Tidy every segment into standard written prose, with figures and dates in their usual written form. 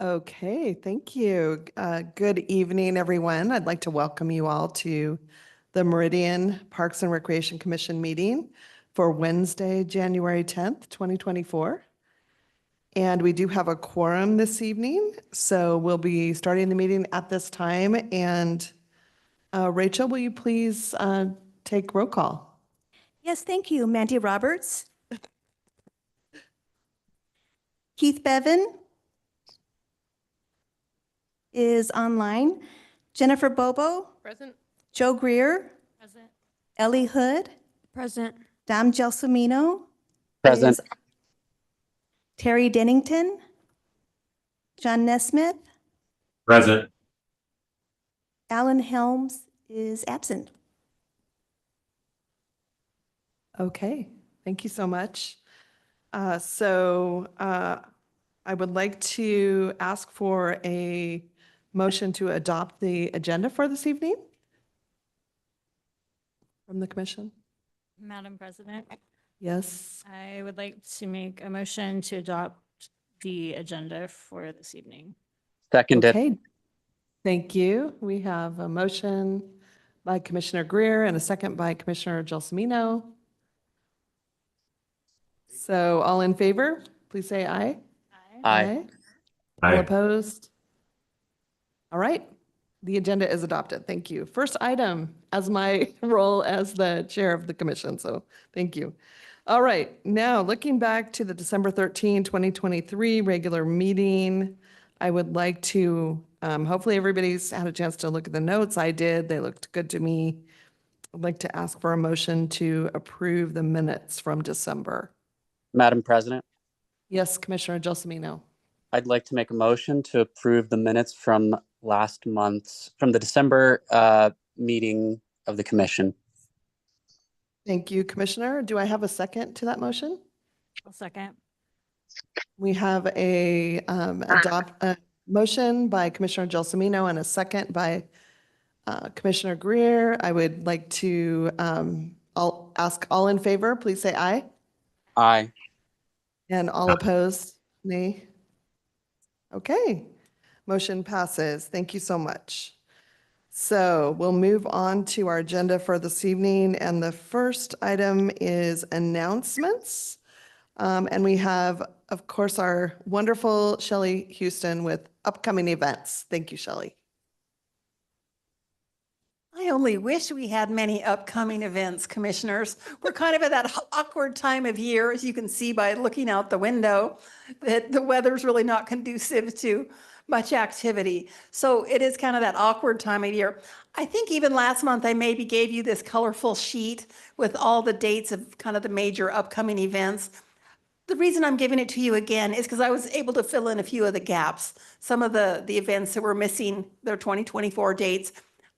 Okay, thank you. Good evening, everyone. I'd like to welcome you all to the Meridian Parks and Recreation Commission meeting for Wednesday, January 10th, 2024. And we do have a quorum this evening, so we'll be starting the meeting at this time. And Rachel, will you please take roll call? Yes, thank you. Mandy Roberts. Keith Bevan is online. Jennifer Bobo. Present. Joe Greer. Present. Ellie Hood. Present. Dom Gelsomino. Present. is- Terry Dennington. John Nesmith. Present. Alan Helms is absent. Okay, thank you so much. I would like to ask for a motion to adopt the agenda for this evening from the commission. Madam President, Yes, I would like to make a motion to adopt the agenda for this evening. Seconded. okay. Thank you. We have a motion by Commissioner Greer and a second by Commissioner Gelsomino. So all in favor, please say aye. Aye. All opposed? All right, the agenda is adopted. Thank you. First item as my role as the chair of the commission, so thank you. All right, now looking back to the December 13, 2023 regular meeting, I would like to, hopefully everybody's had a chance to look at the notes. I did, they looked good to me. I'd like to ask for a motion to approve the minutes from December. Madam President, Yes, Commissioner Gelsomino. I'd like to make a motion to approve the minutes from from the December meeting of the commission. Thank you, Commissioner. Do I have a second to that motion? I'll second. We have a motion by Commissioner Gelsomino and a second by Commissioner Greer. I would like to I'll ask all in favor, please say aye. Aye. And all opposed, nay. Okay, motion passes. Thank you so much. So we'll move on to our agenda for this evening. And the first item is announcements. And we have, of course, our wonderful Shelley Houston with upcoming events. Thank you, Shelley. I only wish we had many upcoming events, commissioners. We're kind of at that awkward time of year, as you can see by looking out the window, that the weather's really not conducive to much activity. So it is kind of that awkward time of year. I think even last month, I maybe gave you this colorful sheet with all the dates of kind of the major upcoming events. The reason I'm giving it to you again is because I was able to fill in a few of the gaps. Some of the events that were missing their 2024 dates,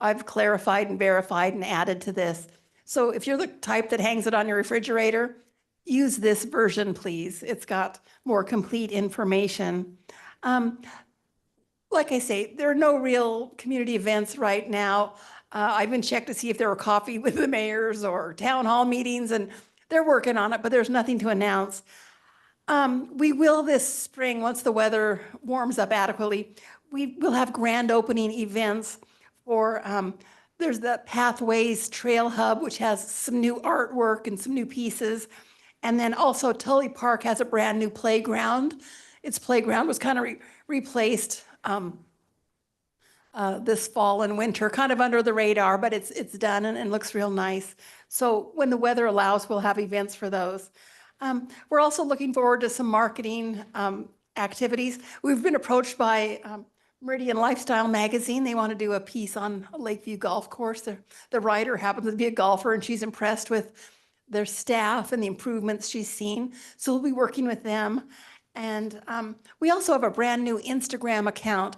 I've clarified and verified and added to this. So if you're the type that hangs it on your refrigerator, use this version, please. It's got more complete information. Like I say, there are no real community events right now. I even checked to see if there were coffee with the mayors or town hall meetings, and they're working on it, but there's nothing to announce. We will this spring, once the weather warms up adequately, we will have grand opening events for, there's the Pathways Trail Hub, which has some new artwork and some new pieces. And then also Tully Park has a brand new playground. Its playground was kind of replaced this fall and winter, kind of under the radar, but it's done and looks real nice. So when the weather allows, we'll have events for those. We're also looking forward to some marketing activities. We've been approached by Meridian Lifestyle magazine. They want to do a piece on a Lakeview golf course. The writer happens to be a golfer, and she's impressed with their staff and the improvements she's seen. So we'll be working with them. And we also have a brand new Instagram account.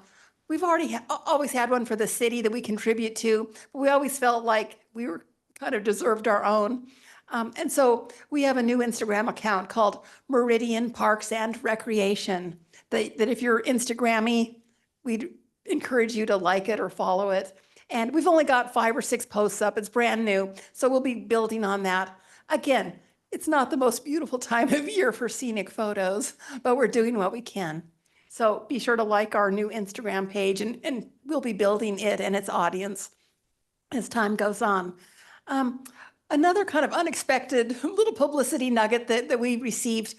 We've already always had one for the city that we contribute to, but we always felt like we were kind of deserved our own. And so we have a new Instagram account called Meridian Parks and Recreation that if you're Instagrammy, we'd encourage you to like it or follow it. And we've only got 5 or 6 posts up. It's brand new. So we'll be building on that. Again, it's not the most beautiful time of year for scenic photos, but we're doing what we can. So be sure to like our new Instagram page, and we'll be building it and its audience as time goes on. Another kind of unexpected little publicity nugget that we received.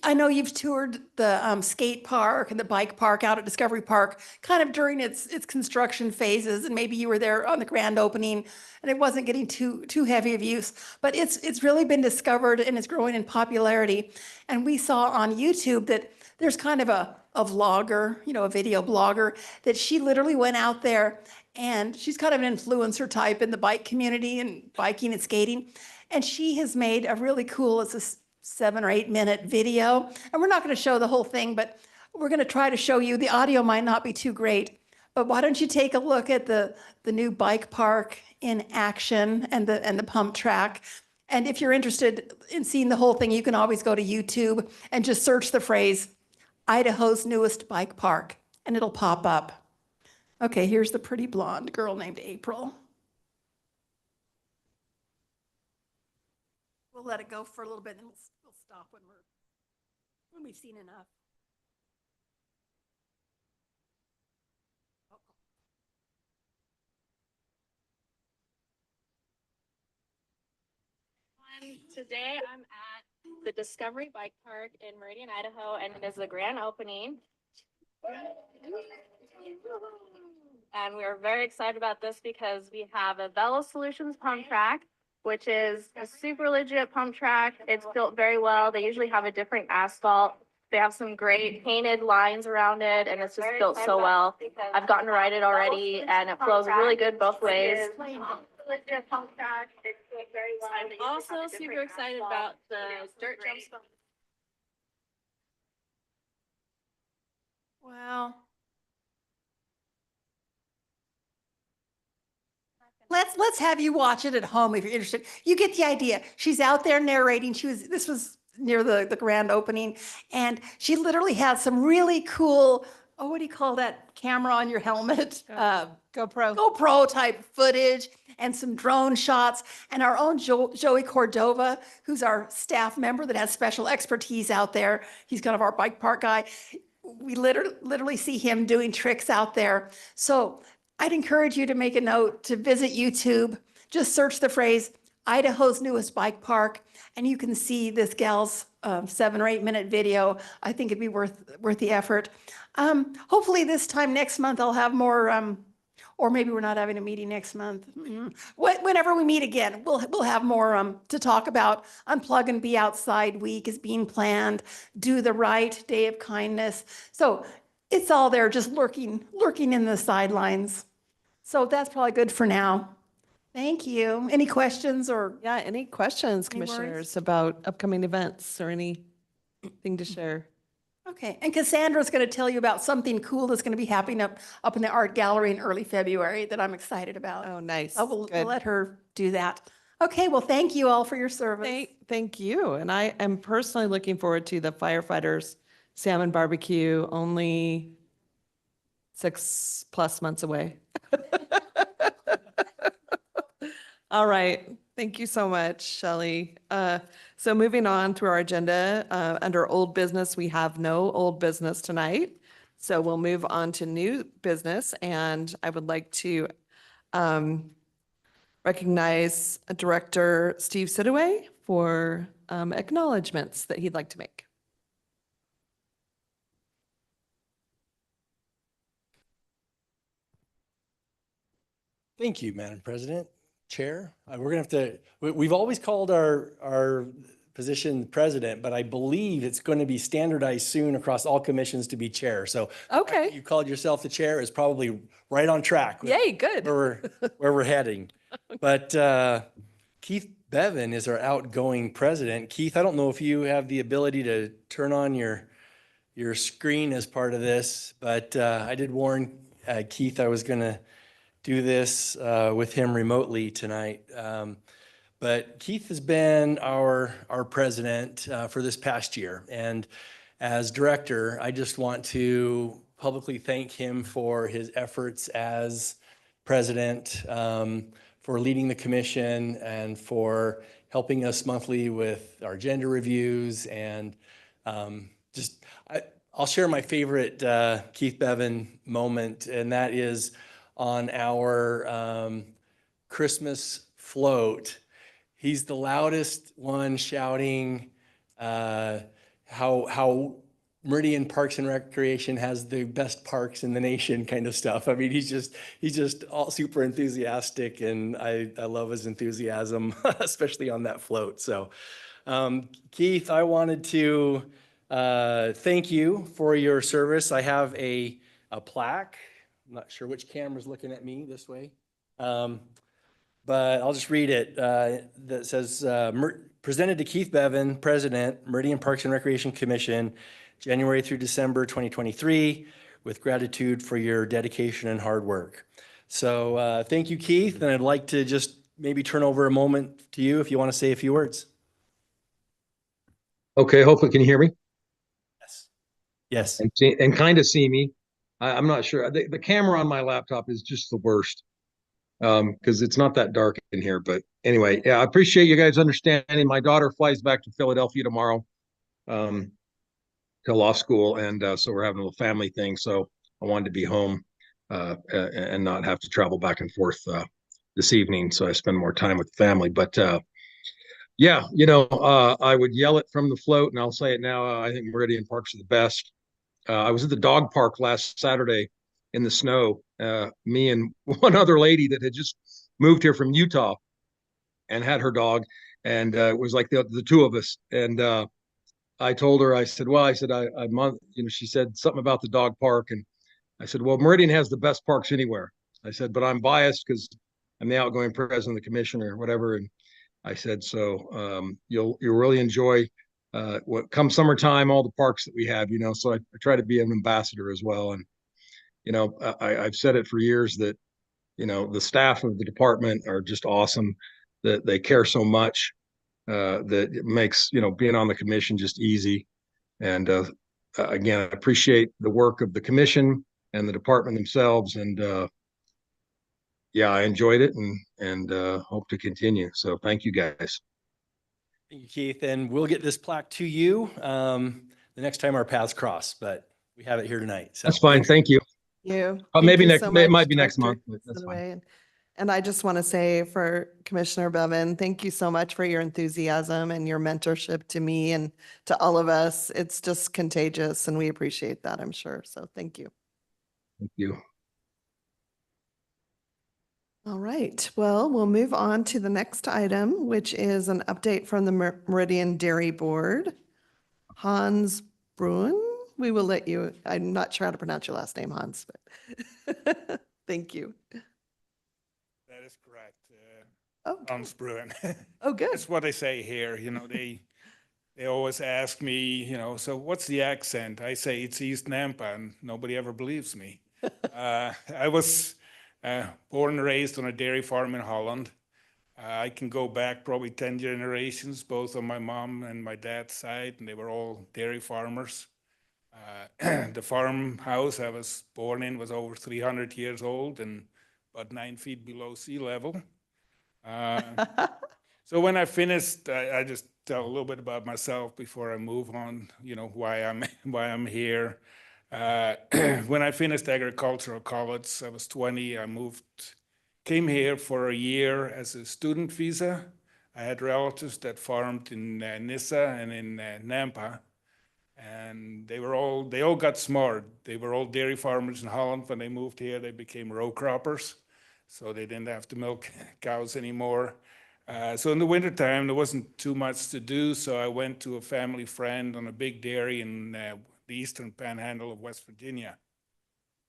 I know you've toured the skate park and the bike park out at Discovery Park kind of during its construction phases, and maybe you were there on the grand opening and it wasn't getting too heavy of use, but it's really been discovered and it's growing in popularity. And we saw on YouTube that there's kind of a vlogger, a video blogger, that she literally went out there, and she's kind of an influencer type in the bike community and biking and skating. And she has made a really cool, it's a 7 or 8 minute video. And we're not going to show the whole thing, but we're going to try to show you. The audio might not be too great, but why don't you take a look at the new bike park in action and the pump track. And if you're interested in seeing the whole thing, you can always go to YouTube and just search the phrase Idaho's newest bike park, and it'll pop up. Okay, here's the pretty blonde girl named April. We'll let it go for a little bit, and then we'll stop when we've seen enough. Today I'm at the Discovery Bike Park in Meridian, Idaho, and it is the grand opening. And we are very excited about this because we have a Velo Solutions pump track, which is a super legit pump track. It's built very well. They usually have a different asphalt. They have some great painted lines around it, and it's just built so well. I've gotten to ride it already, and it flows really good both ways. I'm also super excited about the dirt jumps. Wow. Let's have you watch it at home if you're interested. You get the idea. She's out there narrating. This was near the grand opening, and she literally had some really cool, what do you call that camera on your helmet? GoPro type footage and some drone shots. And our own Joey Cordova, who's our staff member that has special expertise out there. He's kind of our bike park guy. We literally see him doing tricks out there. So I'd encourage you to make a note to visit YouTube. Just search the phrase Idaho's newest bike park, and you can see this gal's 7 or 8 minute video. I think it'd be worth the effort. Hopefully this time next month I'll have more, or maybe we're not having a meeting next month. Whenever we meet again, we'll have more to talk about. Unplug and Be Outside Week is being planned. Do the Right, Day of Kindness. So it's all there, just lurking in the sidelines. So that's probably good for now. Thank you. Any questions or? Yeah, any questions, Any worries? commissioners, about upcoming events or anything to share? Okay, and Cassandra's going to tell you about something cool that's going to be happening up in the art gallery in early February that I'm excited about. Oh, nice. I will Good. let her do that. Okay, well, thank you all for your service. Thank you. And I am personally looking forward to the firefighters salmon barbecue, only 6+ months away. All right. Thank you so much, Shelley. So moving on through our agenda, under old business, we have no old business tonight. So we'll move on to new business, and I would like to recognize Director Steve Sidaway for acknowledgements that he'd like to make. Thank you, Madam President, Chair. We're gonna have to, we've always called our position president, but I believe it's going to be standardized soon across all commissions to be chair. So Okay. you called yourself the chair is probably right on track with Yay, good. where we're heading. But Keith Bevan is our outgoing president. Keith, I don't know if you have the ability to turn on your screen as part of this, but I did warn Keith I was going to do this with him remotely tonight. But Keith has been our president for this past year. And as director, I just want to publicly thank him for his efforts as president, for leading the commission, and for helping us monthly with our agenda reviews. And I'll share my favorite Keith Bevan moment, and that is on our Christmas float. He's the loudest one shouting how Meridian Parks and Recreation has the best parks in the nation, kind of stuff. I mean, he's just all super enthusiastic, and I love his enthusiasm, especially on that float. So, Keith, I wanted to thank you for your service. I have a plaque. I'm not sure which camera's looking at me this way. But I'll just read it. That says, presented to Keith Bevan, President, Meridian Parks and Recreation Commission, January through December 2023, with gratitude for your dedication and hard work. So thank you, Keith. And I'd like to just maybe turn over a moment to you if you want to say a few words. Okay, hopefully can you hear me Yes. Yes. and kind of see me. I'm not sure. The camera on my laptop is just the worst because it's not that dark in here. But anyway, yeah, I appreciate you guys understanding. My daughter flies back to Philadelphia tomorrow to law school, and so we're having a little family thing. So I wanted to be home and not have to travel back and forth this evening. So I spend more time with the family. But yeah, I would yell it from the float, and I'll say it now. I think Meridian Parks are the best. I was at the dog park last Saturday in the snow. Me and one other lady that had just moved here from Utah and had her dog, and it was like the two of us. And I told her, I said, she said something about the dog park, and I said, well, Meridian has the best parks anywhere. I said, but I'm biased because I'm the outgoing president of the commission or whatever, and I said, so you'll really enjoy what come summertime, all the parks that we have, so I try to be an ambassador as well. And, I've said it for years that, the staff of the department are just awesome, that they care so much that it makes, being on the commission just easy. And again, I appreciate the work of the commission and the department themselves. And yeah, I enjoyed it and hope to continue. So thank you guys. Thank you, Keith. And we'll get this plaque to you the next time our paths cross, but we have it here tonight. So That's fine. Thank you. You. Maybe Thank you next, so it much, might be next Director month, but that's fine. Sidaway. And I just want to say for Commissioner Bevan, thank you so much for your enthusiasm and your mentorship to me and to all of us. It's just contagious and we appreciate that, I'm sure. So thank you. Thank you. All right, well, we'll move on to the next item, which is an update from the Meridian Dairy Board. Hans Bruin, we will let you, I'm not sure how to pronounce your last name, Hans, but thank you. That is correct. Oh, Hans Bruin. oh, good. That's what they say here. They always ask me, so what's the accent? I say it's East Nampa, and nobody ever believes me. I was born and raised on a dairy farm in Holland. I can go back probably 10 generations, both on my mom and my dad's side, and they were all dairy farmers. The farmhouse I was born in was over 300 years old and about 9 feet below sea level. So when I finished, I just tell a little bit about myself before I move on, why I'm here. When I finished agricultural college, I was 20. Came here for a year as a student visa. I had relatives that farmed in Nissa and in Nampa, and they all got smart. They were all dairy farmers in Holland. When they moved here, they became row croppers, so they didn't have to milk cows anymore. So in the wintertime, there wasn't too much to do, so I went to a family friend on a big dairy in the eastern panhandle of West Virginia.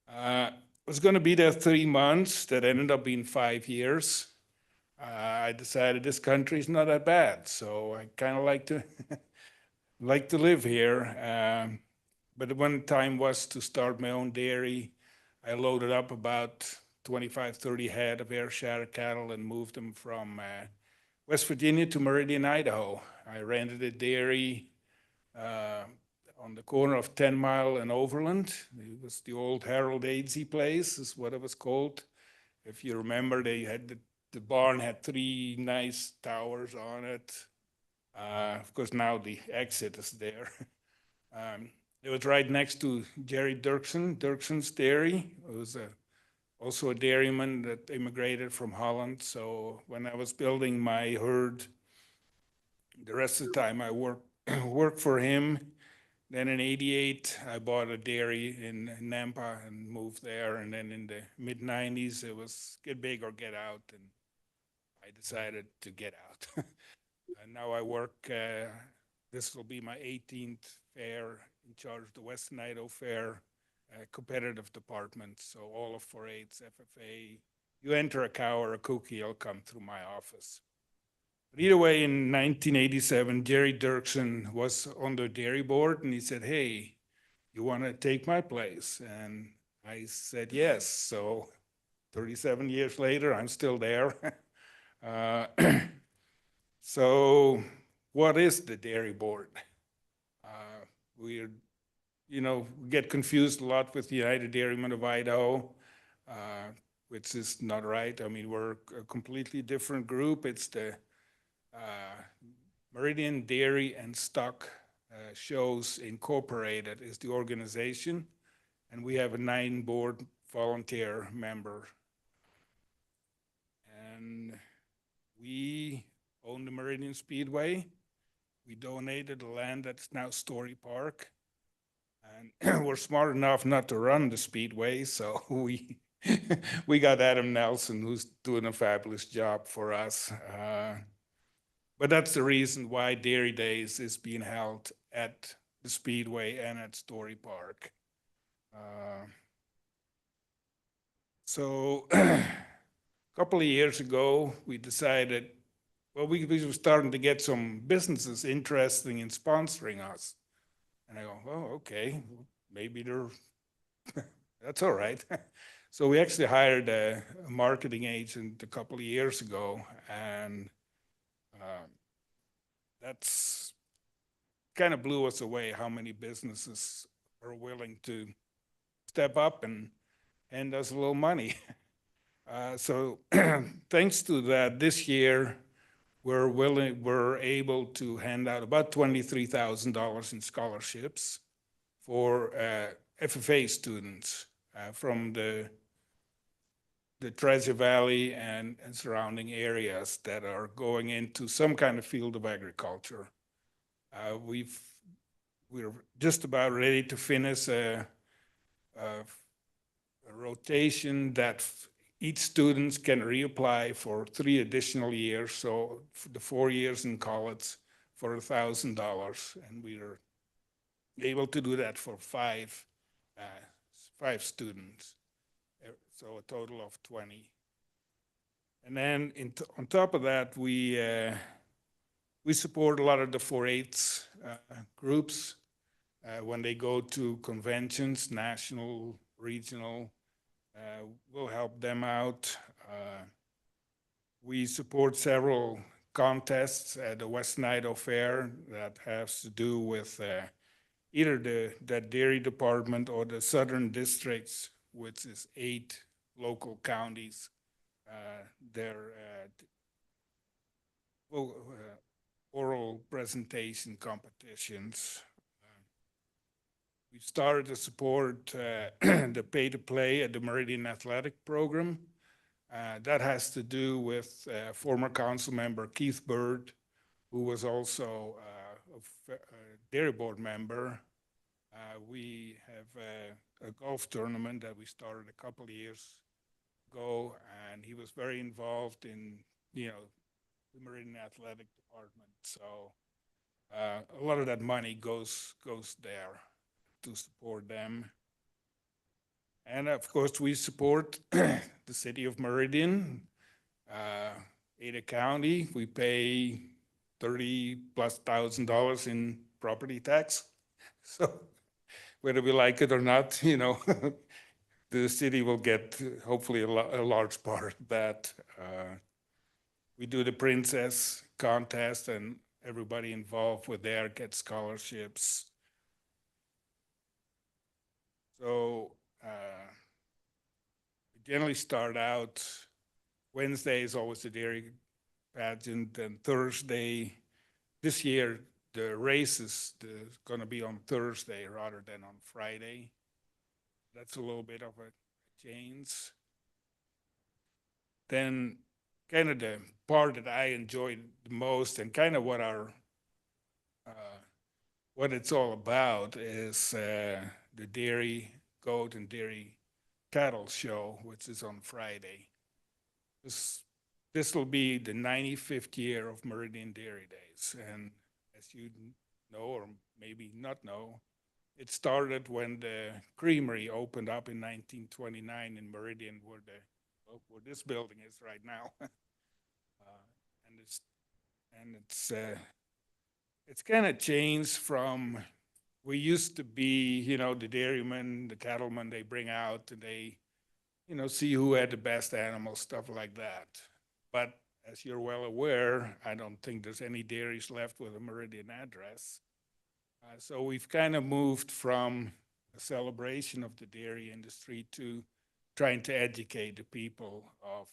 I was going to be there 3 months. That ended up being 5 years. I decided this country is not that bad, so I kind of like to live here. But when time was to start my own dairy, I loaded up about 25, 30 head of Ayrshire cattle and moved them from West Virginia to Meridian, Idaho. I rented a dairy on the corner of 10 Mile and Overland. It was the old Harold Aidsey place, is what it was called. If you remember, they had the barn had 3 nice towers on it. Of course, now the exit is there. It was right next to Jerry Dirksen's dairy. It was also a dairyman that immigrated from Holland. So when I was building my herd, the rest of the time I worked for him. Then in '88, I bought a dairy in Nampa and moved there. And then in the mid '90s, it was get big or get out. And I decided to get out. And now I work, this will be my 18th fair in charge of the Western Idaho Fair competitive department. So all of 4-H's, FFA, you enter a cow or a cookie, it'll come through my office. But either way, in 1987, Jerry Dirksen was on the dairy board and he said, hey, you want to take my place? And I said yes. So 37 years later, I'm still there. So what is the dairy board? We're, we get confused a lot with the United Dairymen of Idaho, which is not right. I mean, we're a completely different group. It's the Meridian Dairy and Stock Shows Incorporated is the organization, and we have a 9 board volunteer member. And we own the Meridian Speedway. We donated the land that's now Story Park. And we're smart enough not to run the Speedway, so we got Adam Nelson, who's doing a fabulous job for us. But that's the reason why Dairy Days is being held at the Speedway and at Story Park. So a couple of years ago, we decided, well, we were starting to get some businesses interested in sponsoring us. And I go, oh, okay, maybe they're, that's all right. So we actually hired a marketing agent a couple of years ago, and that's kind of blew us away how many businesses are willing to step up and hand us a little money. So thanks to that, this year, we're able to hand out about $23,000 in scholarships for FFA students from the Treasure Valley and surrounding areas that are going into some kind of field of agriculture. We're just about ready to finish a rotation that each student can reapply for 3 additional years. So for the 4 years in college for $1,000, and we are able to do that for 5 students. So a total of 20. And then on top of that, we support a lot of the 4-H groups when they go to conventions, national, regional. We'll help them out. We support several contests at the Western Idaho Fair that has to do with either the dairy department or the southern districts, which is 8 local counties. Their oral presentation competitions. We've started to support the pay-to-play at the Meridian Athletic Program. That has to do with former council member Keith Bird, who was also a dairy board member. We have a golf tournament that we started a couple of years ago, and he was very involved in, the Meridian Athletic Department. So a lot of that money goes there to support them. And of course, we support the city of Meridian, Ada County. We pay $30,000+ in property tax. So whether we like it or not, the city will get hopefully a large part of that. We do the Princess contest, and everybody involved with there gets scholarships. So we generally start out, Wednesday is always the dairy pageant, and Thursday, this year, the race is going to be on Thursday rather than on Friday. That's a little bit of a change. Then kind of the part that I enjoyed the most and kind of what what it's all about is the dairy, goat and dairy cattle show, which is on Friday. This will be the 95th year of Meridian Dairy Days. And as you know, or maybe not know, it started when the creamery opened up in 1929 in Meridian, where this building is right now. It's kind of changed from, we used to be, the dairymen, the cattlemen, they bring out and they, see who had the best animals, stuff like that. But as you're well aware, I don't think there's any dairies left with a Meridian address. So we've kind of moved from a celebration of the dairy industry to trying to educate the people of,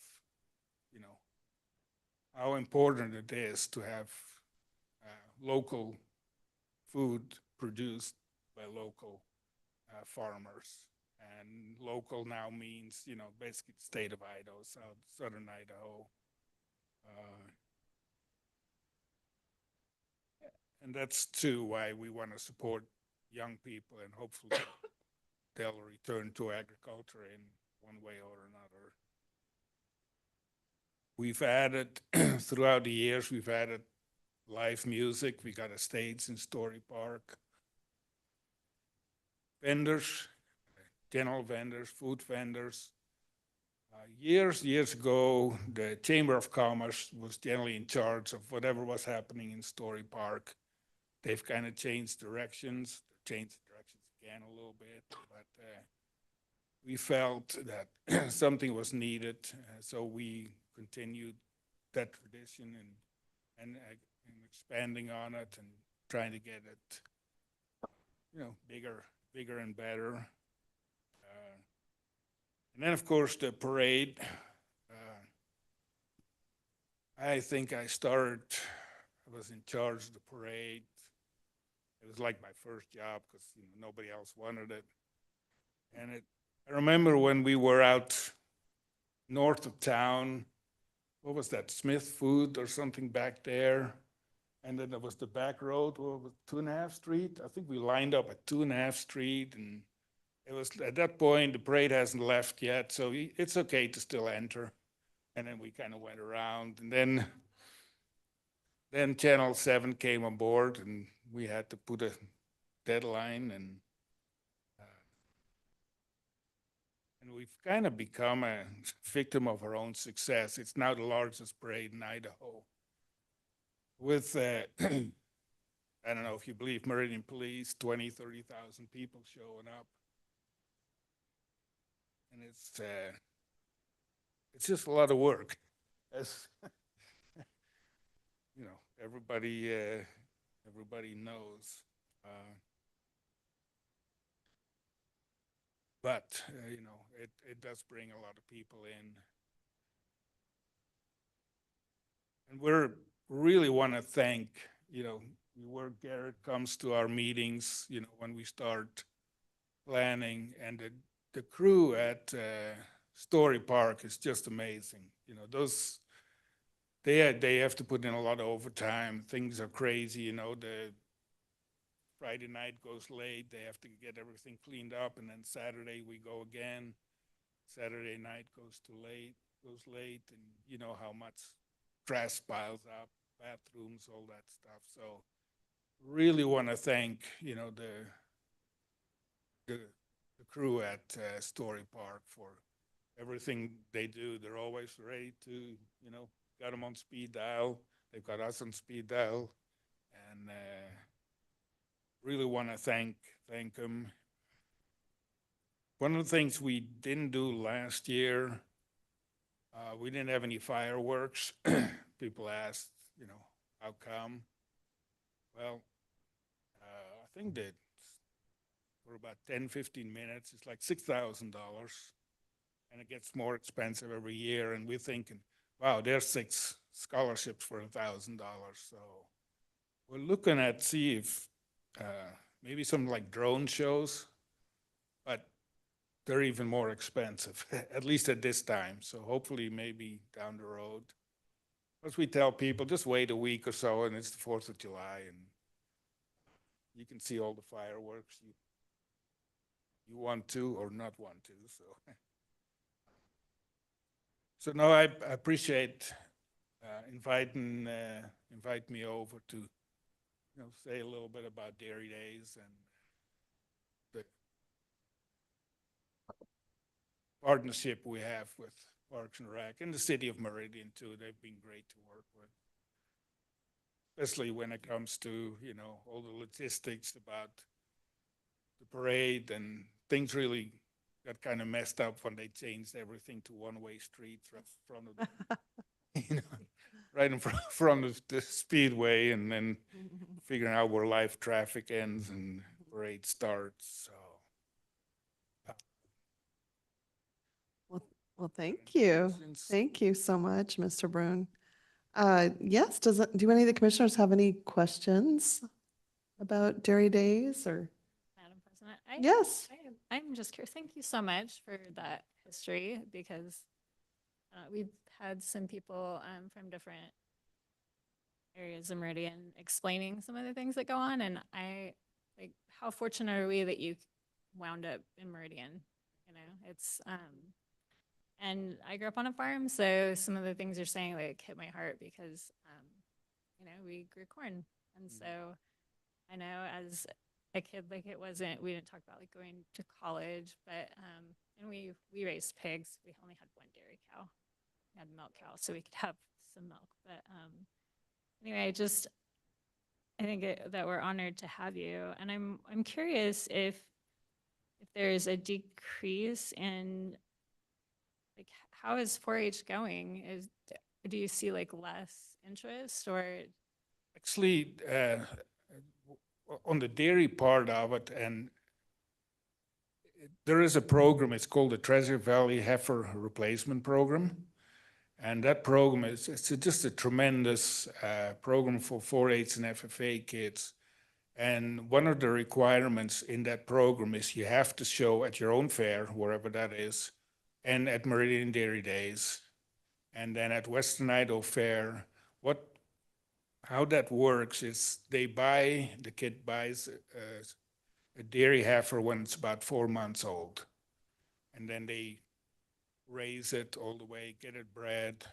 how important it is to have local food produced by local farmers. And local now means, basically the state of Idaho, southern Idaho. And that's too why we want to support young people, and hopefully they'll return to agriculture in one way or another. We've added, throughout the years, we've added live music. We got a stage in Story Park. Vendors, general vendors, food vendors. Years ago, the Chamber of Commerce was generally in charge of whatever was happening in Story Park. They've kind of changed directions again a little bit, but we felt that something was needed, so we continued that tradition and expanding on it and trying to get it, bigger and better. And then, of course, the parade. I think I was in charge of the parade. It was like my first job because nobody else wanted it. And I remember when we were out north of town, what was that, Smith Food or something back there? And then there was the back road, what was 2.5 Street? I think we lined up at 2.5 Street, and it was at that point, the parade hasn't left yet, so it's okay to still enter. And then we kind of went around, and then Channel 7 came on board, and we had to put a deadline, and we've kind of become a victim of our own success. It's now the largest parade in Idaho. With, I don't know if you believe Meridian Police, 20, 30,000 people showing up. And it's just a lot of work, as everybody knows. But it does bring a lot of people in, and we really want to thank where Garrett comes to our meetings. When we start planning, and the crew at Story Park is just amazing. They have to put in a lot of overtime. Things are crazy. The Friday night goes late. They have to get everything cleaned up, and then Saturday we go again. Saturday night goes late, and you know how much trash piles up, bathrooms, all that stuff. So really want to thank the crew at Story Park for everything they do. They're always ready to, got them on speed dial. They've got us on speed dial, and really want to thank them. One of the things we didn't do last year, we didn't have any fireworks. People asked, how come? Well, I think that for about 10, 15 minutes, it's like $6,000, and it gets more expensive every year. And we're thinking, wow, there's 6 scholarships for $1,000. So we're looking at see if maybe some like drone shows, but they're even more expensive, at least at this time. So hopefully maybe down the road. As we tell people, just wait a week or so and it's the 4th of July and you can see all the fireworks you want to or not want to. So no, I appreciate inviting me over to say a little bit about Dairy Days and the partnership we have with Parks and Rec and the city of Meridian too. They've been great to work with, especially when it comes to all the logistics about the parade, and things really got kind of messed up when they changed everything to one-way streets right in front of the, right in front of the speedway, and then figuring out where live traffic ends and parade starts. So. Well, thank you. Thank you so much, Mr. Brune. Yes, do any of the commissioners have any questions about Dairy Days or? Madam President, Yes. I'm just curious. Thank you so much for that history, because we've had some people from different areas of Meridian explaining some of the things that go on, and how fortunate are we that you wound up in Meridian? It's and I grew up on a farm, so some of the things you're saying hit my heart, because we grew corn, and so I know as a kid, we didn't talk about going to college, but and we raised pigs. We only had one dairy cow. We had a milk cow, so we could have some milk. But anyway, I think that we're honored to have you, and I'm curious if there's a decrease in how is 4-H going? Do you see less interest, or? Actually, on the dairy part of it, and there is a program, it's called the Treasure Valley Heifer Replacement Program. And that program it's just a tremendous program for 4-H and FFA kids. And one of the requirements in that program is you have to show at your own fair, wherever that is, and at Meridian Dairy Days, and then at Western Idaho Fair. How that works is the kid buys a dairy heifer when it's about 4 months old, and then they raise it all the way, get it bred,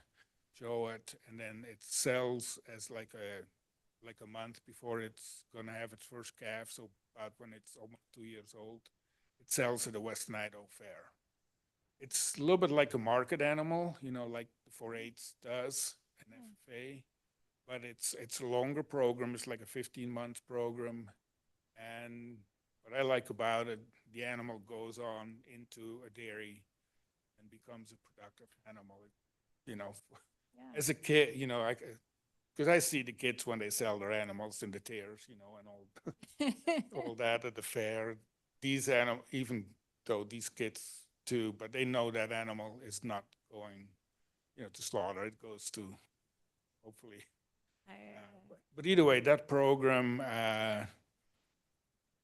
show it, and then it sells as like a month before it's gonna have its first calf. So about when it's almost 2 years old, it sells at the Western Idaho Fair. It's a little bit like a market animal, like the 4-H does and FFA, but it's a longer program. It's like a 15-month program. And what I like about it, the animal goes on into a dairy and becomes a productive animal. As a kid, because I see the kids when they sell their animals in the tears, and all that at the fair. These animals, even though these kids too, but they know that animal is not going, to slaughter. It goes to, hopefully. But either way, that program,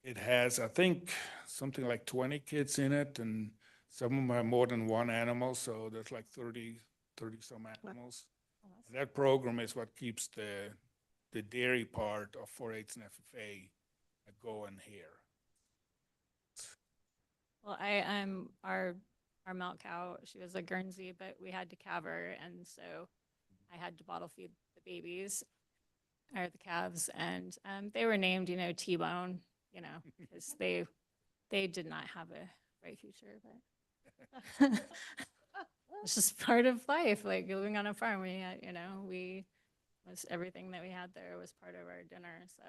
it has, I think, something like 20 kids in it, and some of them have more than one animal, so there's like 30 some animals. And that program is what keeps the dairy part of 4-H and FFA going here. Well, our milk cow, she was a Guernsey, but we had to calve her, and so I had to bottle feed the babies, or the calves, and they were named, T-Bone, because they did not have a bright future, but it's just part of life, living on a farm. We had, everything that we had there was part of our dinner, so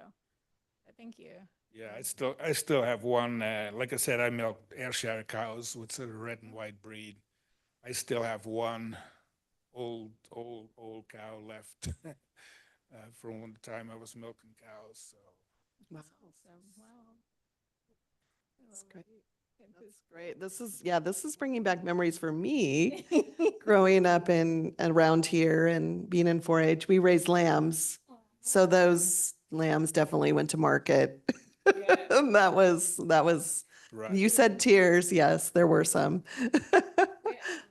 but thank you. Yeah, I still have one. Like I said, I milk Ayrshire cows, which are a red and white breed. I still have one old cow left from the time I was milking cows. So. Wow. Wow. That's great. That's great. This is bringing back memories for me growing up around here and being in 4-H. We raised lambs. So those lambs definitely went to market. And that was, Right. you said tears. Yes, there were some. We had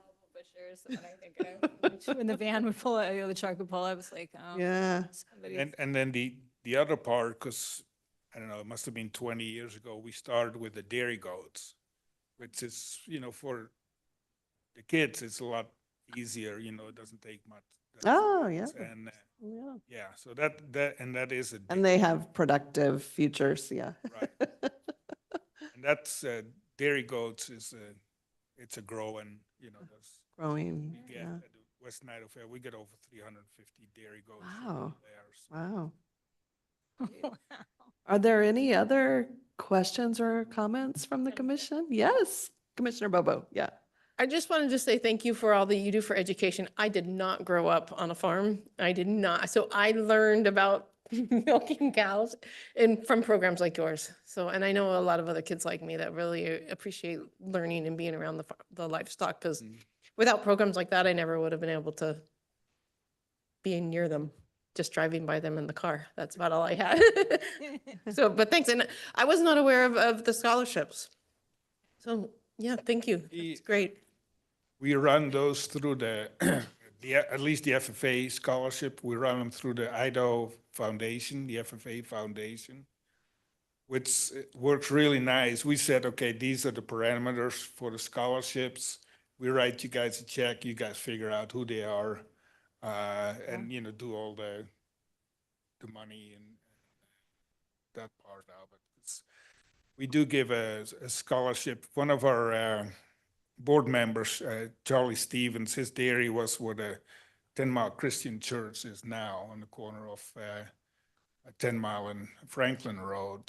mobile butchers, and I think when the van would pull out, the truck would pull out, I was like, oh. Yeah. somebody's- And then the other part, because I don't know, it must have been 20 years ago, we started with the dairy goats, which is, for the kids, it's a lot easier, it doesn't take much. Oh, yeah. And Yeah. yeah, so that is a. And they have productive futures. Yeah. Right. And that's dairy goats it's a growing, that's, Growing. we get Yeah. at the Western Idaho Fair, we get over 350 dairy goats. Wow. there, so. Wow. Wow. Are there any other questions or comments from the commission? Yes, Commissioner Bobo. Yeah. I just wanted to say thank you for all that you do for education. I did not grow up on a farm. I did not. So I learned about milking cows and from programs like yours. So, and I know a lot of other kids like me that really appreciate learning and being around the livestock, because without programs like that, I never would have been able to be near them, just driving by them in the car. That's about all I had. So, but thanks. And I was not aware of the scholarships. So yeah, thank you. It's great. We run those through at least the FFA scholarship. We run them through the Idaho Foundation, the FFA Foundation, which works really nice. We said, okay, these are the parameters for the scholarships. We write you guys a check. You guys figure out who they are, and do all the money and that part out. But we do give a scholarship. One of our board members, Charlie Stevens, his dairy was where the 10 Mile Christian Church is now, on the corner of 10 Mile and Franklin Road.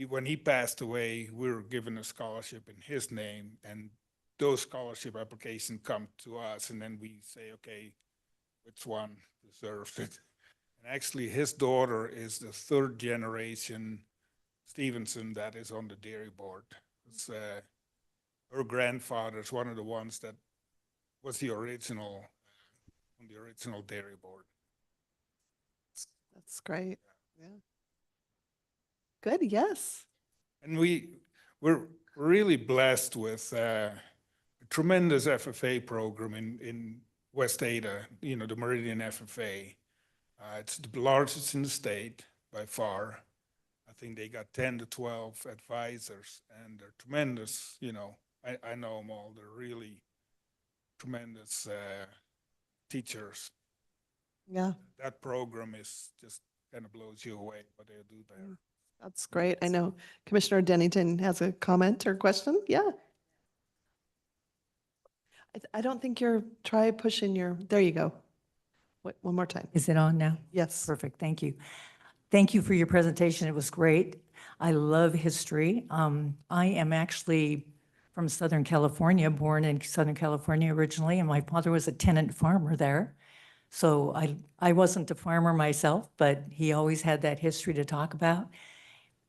When he passed away, we were given a scholarship in his name, and those scholarship applications come to us, and then we say, okay, which one deserves it? And actually, his daughter is the third generation Stevenson that is on the dairy board. It's, her grandfather is one of the ones that was the original, on the original dairy board. That's great. Yeah. Good. Yes. And we're really blessed with a tremendous FFA program in West Ada, the Meridian FFA. It's the largest in the state by far. I think they got 10 to 12 advisors, and they're tremendous, I know them all. They're really tremendous teachers. Yeah. That program is just kind of blows you away what they do there. That's great. I know Commissioner Dennington has a comment or question. Yeah. I don't think try pushing there you go. Wait, one more time. Is it on now? Yes. Perfect, thank you. Thank you for your presentation, it was great. I love history. I am actually from Southern California, born in Southern California originally, and my father was a tenant farmer there. So I wasn't a farmer myself, but he always had that history to talk about.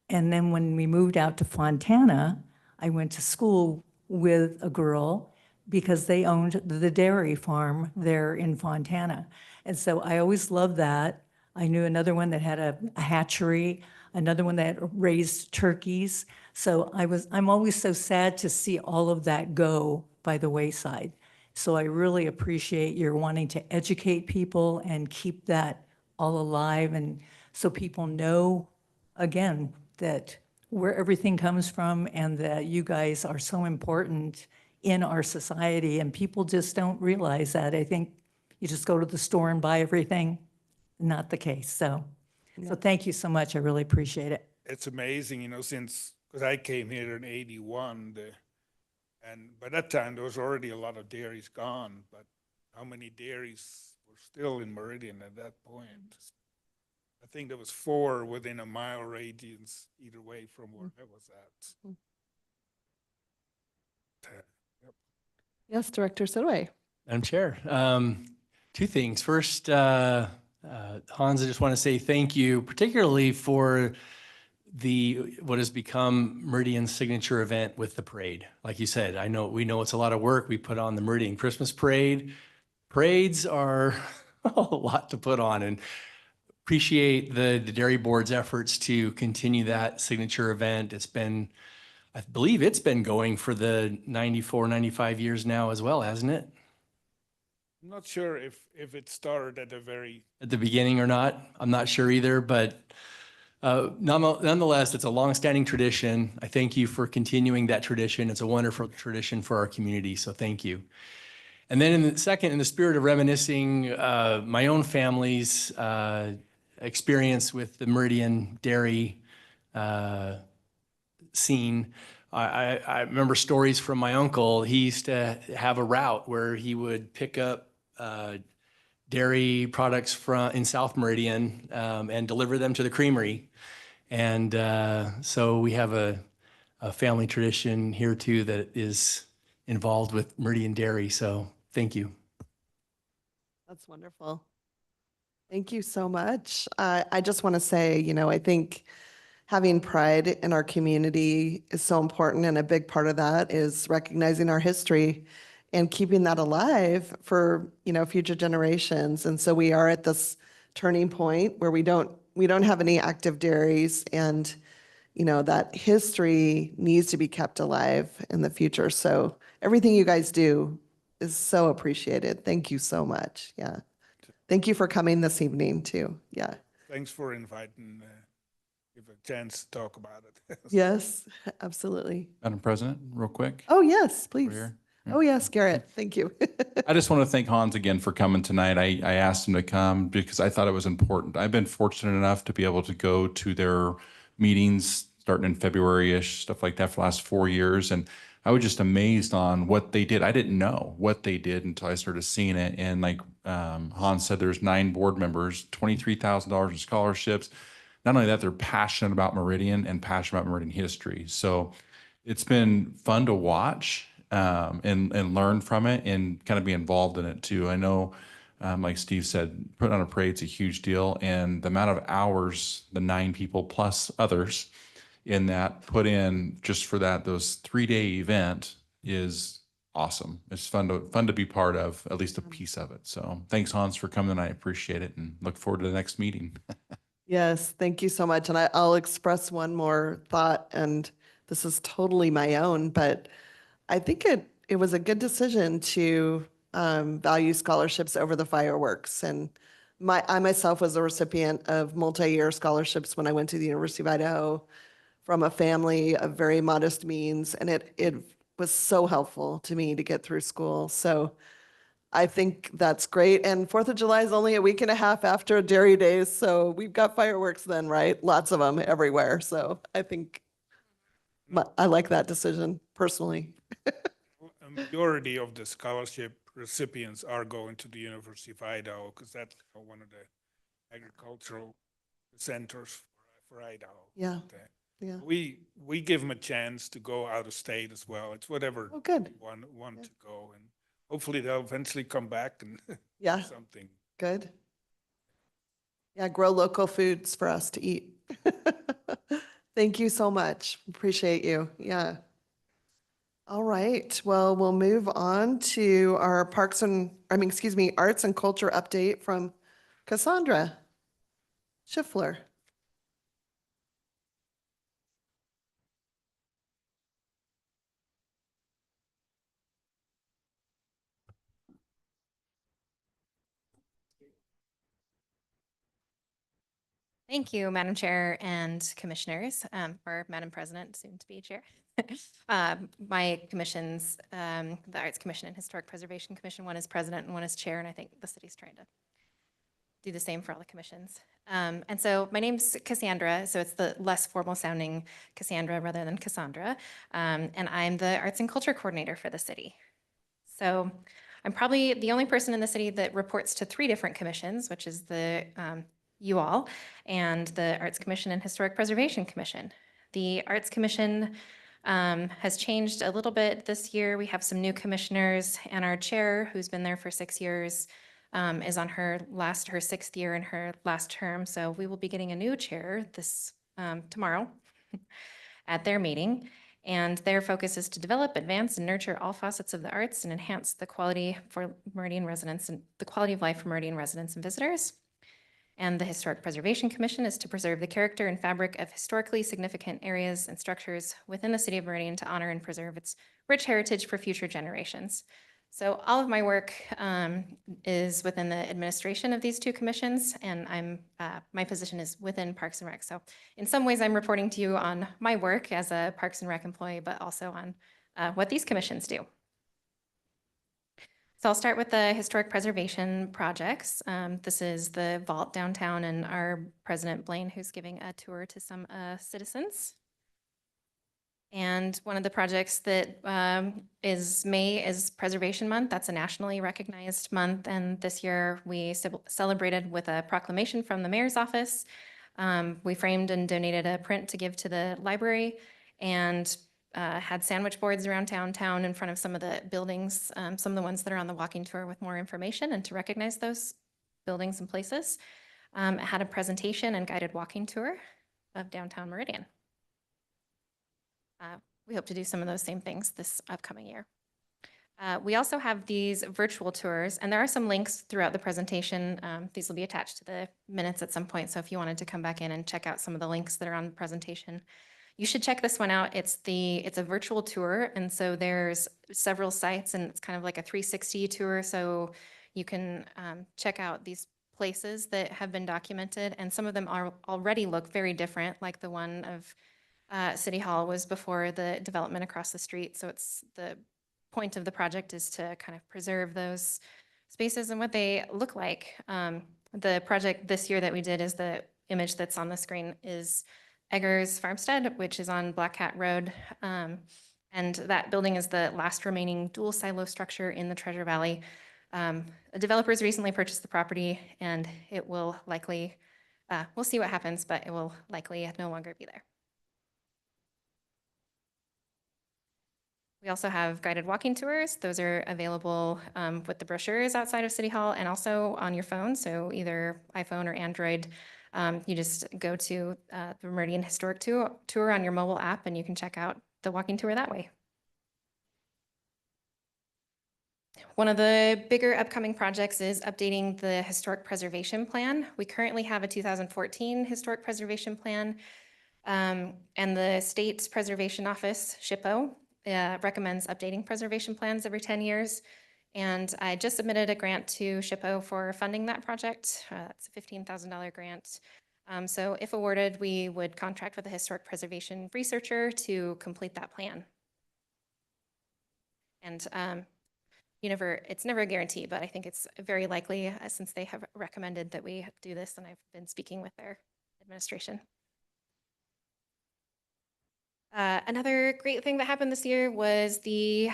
And then when we moved out to Fontana, I went to school with a girl because they owned the dairy farm there in Fontana. And so I always loved that. I knew another one that had a hatchery, another one that raised turkeys. So I'm always so sad to see all of that go by the wayside. So I really appreciate your wanting to educate people and keep that all alive, and so people know, again, that where everything comes from and that you guys are so important in our society, and people just don't realize that. I think you just go to the store and buy everything. Not the case. So thank you so much. I really appreciate it. It's amazing, because I came here in 81, and by that time there was already a lot of dairies gone, but how many dairies were still in Meridian at that point? I think there was 4 within a mile radius either way from where I was at. Yep. Yes, Director Sidway. Madam Chair, 2 things. First, Hans, I just want to say thank you, particularly for what has become Meridian's signature event with the parade. Like you said, we know it's a lot of work. We put on the Meridian Christmas Parade. Parades are a lot to put on, and appreciate the Dairy Board's efforts to continue that signature event. It's been, I believe it's been going for the 94, 95 years now as well, hasn't it? I'm not sure if it started at At the beginning or not. I'm not sure either, but nonetheless, it's a longstanding tradition. I thank you for continuing that tradition. It's a wonderful tradition for our community, so thank you. And then in the spirit of reminiscing my own family's experience with the Meridian dairy scene, I remember stories from my uncle. He used to have a route where he would pick up dairy products in South Meridian and deliver them to the creamery. And so we have a family tradition here too that is involved with Meridian Dairy. So thank you. That's wonderful. Thank you so much. I just want to say, I think having pride in our community is so important, and a big part of that is recognizing our history and keeping that alive for, future generations. And so we are at this turning point where we don't have any active dairies, and, that history needs to be kept alive in the future. So everything you guys do is so appreciated. Thank you so much. Yeah. Thank you for coming this evening too. Yeah. Thanks for inviting, give a chance to talk about it. Yes, absolutely. Madam President, real quick. Oh, yes, please. here. Oh, yes, Garrett. Thank you. I just want to thank Hans again for coming tonight. I asked him to come because I thought it was important. I've been fortunate enough to be able to go to their meetings starting in February-ish, stuff like that, for the last 4 years. And I was just amazed on what they did. I didn't know what they did until I started seeing it. And like Hans said, there's 9 board members, $23,000 in scholarships. Not only that, they're passionate about Meridian and passionate about Meridian history. So it's been fun to watch and learn from it and kind of be involved in it too. I know, like Steve said, putting on a parade's a huge deal, and the amount of hours the 9 people plus others in that put in just for those 3-day event is awesome. It's fun to be part of, at least a piece of it. So thanks, Hans, for coming. I appreciate it and look forward to the next meeting. Yes, thank you so much. And I'll express one more thought, and this is totally my own, but I think it was a good decision to value scholarships over the fireworks. And I myself was a recipient of multi-year scholarships when I went to the University of Idaho from a family of very modest means, and it was so helpful to me to get through school. So I think that's great. And 4th of July is only a week and a half after Dairy Days, so we've got fireworks then, right? Lots of them everywhere. So I think I like that decision personally. A majority of the scholarship recipients are going to the University of Idaho because that's one of the agricultural centers for Idaho. Yeah. Okay. Yeah. We give them a chance to go out of state as well. It's whatever Oh, good. they want to go, and hopefully they'll eventually come back and Yeah. do something. Good. Yeah, grow local foods for us to eat. Thank you so much. Appreciate you. Yeah. All right. Well, we'll move on to our arts and culture update from Cassandra Schiffler. Thank you, Madam Chair and Commissioners, or Madam President, soon to be Chair. My commissions, the Arts Commission and Historic Preservation Commission, one is President and one is Chair, and I think the city's trying to do the same for all the commissions. And so my name's Cassandra, so it's the less formal sounding Cassandra rather than Cassandra, and I'm the Arts and Culture Coordinator for the city. So I'm probably the only person in the city that reports to 3 different commissions, which is the you all, and the Arts Commission and Historic Preservation Commission. The Arts Commission has changed a little bit this year. We have some new commissioners, and our chair, who's been there for 6 years, is on her 6th year in her last term. So we will be getting a new chair this tomorrow at their meeting. And their focus is to develop, advance, and nurture all facets of the arts and enhance the quality for Meridian residents and the quality of life for Meridian residents and visitors. And the Historic Preservation Commission is to preserve the character and fabric of historically significant areas and structures within the city of Meridian to honor and preserve its rich heritage for future generations. So all of my work is within the administration of these two commissions, and my position is within Parks and Rec. So in some ways, I'm reporting to you on my work as a Parks and Rec employee, but also on what these commissions do. So I'll start with the historic preservation projects. This is the vault downtown and our President Blaine, who's giving a tour to some citizens. And one of the projects that is May is Preservation Month. That's a nationally recognized month. And this year we celebrated with a proclamation from the mayor's office. We framed and donated a print to give to the library, and had sandwich boards around town in front of some of the buildings, some of the ones that are on the walking tour with more information and to recognize those buildings and places. It had a presentation and guided walking tour of downtown Meridian. We hope to do some of those same things this upcoming year. We also have these virtual tours, and there are some links throughout the presentation. These will be attached to the minutes at some point, so if you wanted to come back in and check out some of the links that are on the presentation, you should check this one out. It's a virtual tour, and so there's several sites, and it's kind of like a 360 tour, so you can check out these places that have been documented, and some of them already look very different, like the one of City Hall was before the development across the street. So it's the point of the project is to kind of preserve those spaces and what they look like. The project this year that we did is the image that's on the screen is Eggers Farmstead, which is on Black Cat Road. And that building is the last remaining dual silo structure in the Treasure Valley. The developers recently purchased the property, and it will likely, we'll see what happens, but it will likely no longer be there. We also have guided walking tours. Those are available with the brochures outside of City Hall and also on your phone. So either iPhone or Android, you just go to the Meridian Historic Tour on your mobile app, and you can check out the walking tour that way. One of the bigger upcoming projects is updating the Historic Preservation Plan. We currently have a 2014 Historic Preservation Plan, and the State Preservation Office, SHPO, recommends updating preservation plans every 10 years. And I just submitted a grant to SHPO for funding that project. It's a $15,000 grant. So if awarded, we would contract with a historic preservation researcher to complete that plan. And it's never a guarantee, but I think it's very likely since they have recommended that we do this, and I've been speaking with their administration. Another great thing that happened this year was the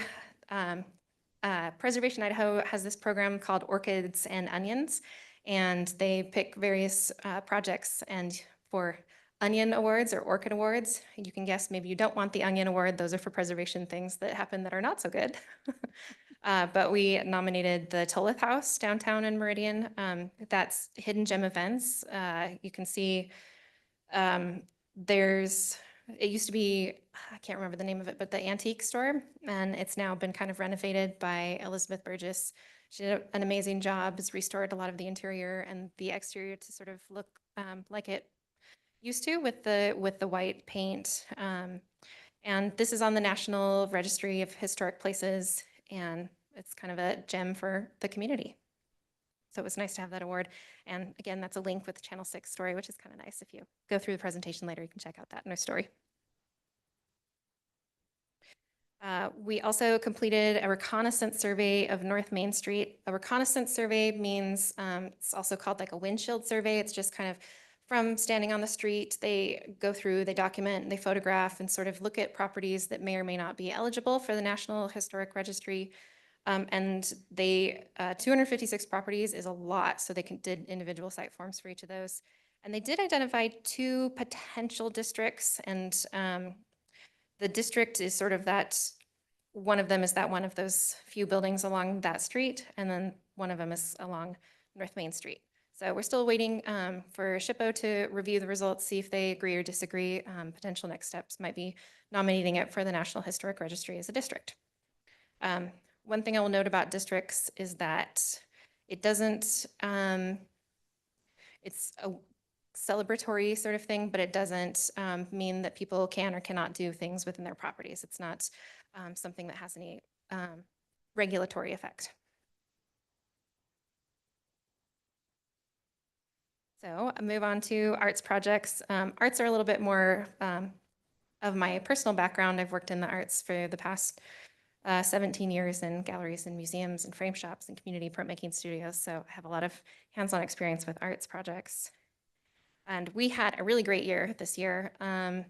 Preservation Idaho has this program called Orchids and Onions, and they pick various projects, and for onion awards or orchid awards, you can guess maybe you don't want the onion award. Those are for preservation things that happen that are not so good. But we nominated the Tolith House downtown in Meridian. That's hidden gem events. You can see it used to be, I can't remember the name of it, but the antique store, and it's now been kind of renovated by Elizabeth Burgess. She did an amazing job, has restored a lot of the interior and the exterior to sort of look like it used to with the white paint. And this is on the National Registry of Historic Places, and it's kind of a gem for the community. So it was nice to have that award. And again, that's a link with the Channel 6 story, which is kind of nice. If you go through the presentation later, you can check out that in our story. We also completed a reconnaissance survey of North Main Street. A reconnaissance survey means it's also called like a windshield survey. It's just kind of from standing on the street, they go through, they document, they photograph, and sort of look at properties that may or may not be eligible for the National Historic Registry. And 256 properties is a lot, so they did individual site forms for each of those. And they did identify 2 potential districts, and the district is sort of that, one of them is that one of those few buildings along that street, and then one of them is along North Main Street. So we're still waiting for SHPO to review the results, see if they agree or disagree. Potential next steps might be nominating it for the National Historic Registry as a district. One thing I will note about districts is that it doesn't, it's a celebratory sort of thing, but it doesn't mean that people can or cannot do things within their properties. It's not something that has any regulatory effect. So I move on to arts projects. Arts are a little bit more of my personal background. I've worked in the arts for the past 17 years in galleries and museums and frame shops and community printmaking studios. So I have a lot of hands-on experience with arts projects. And we had a really great year this year.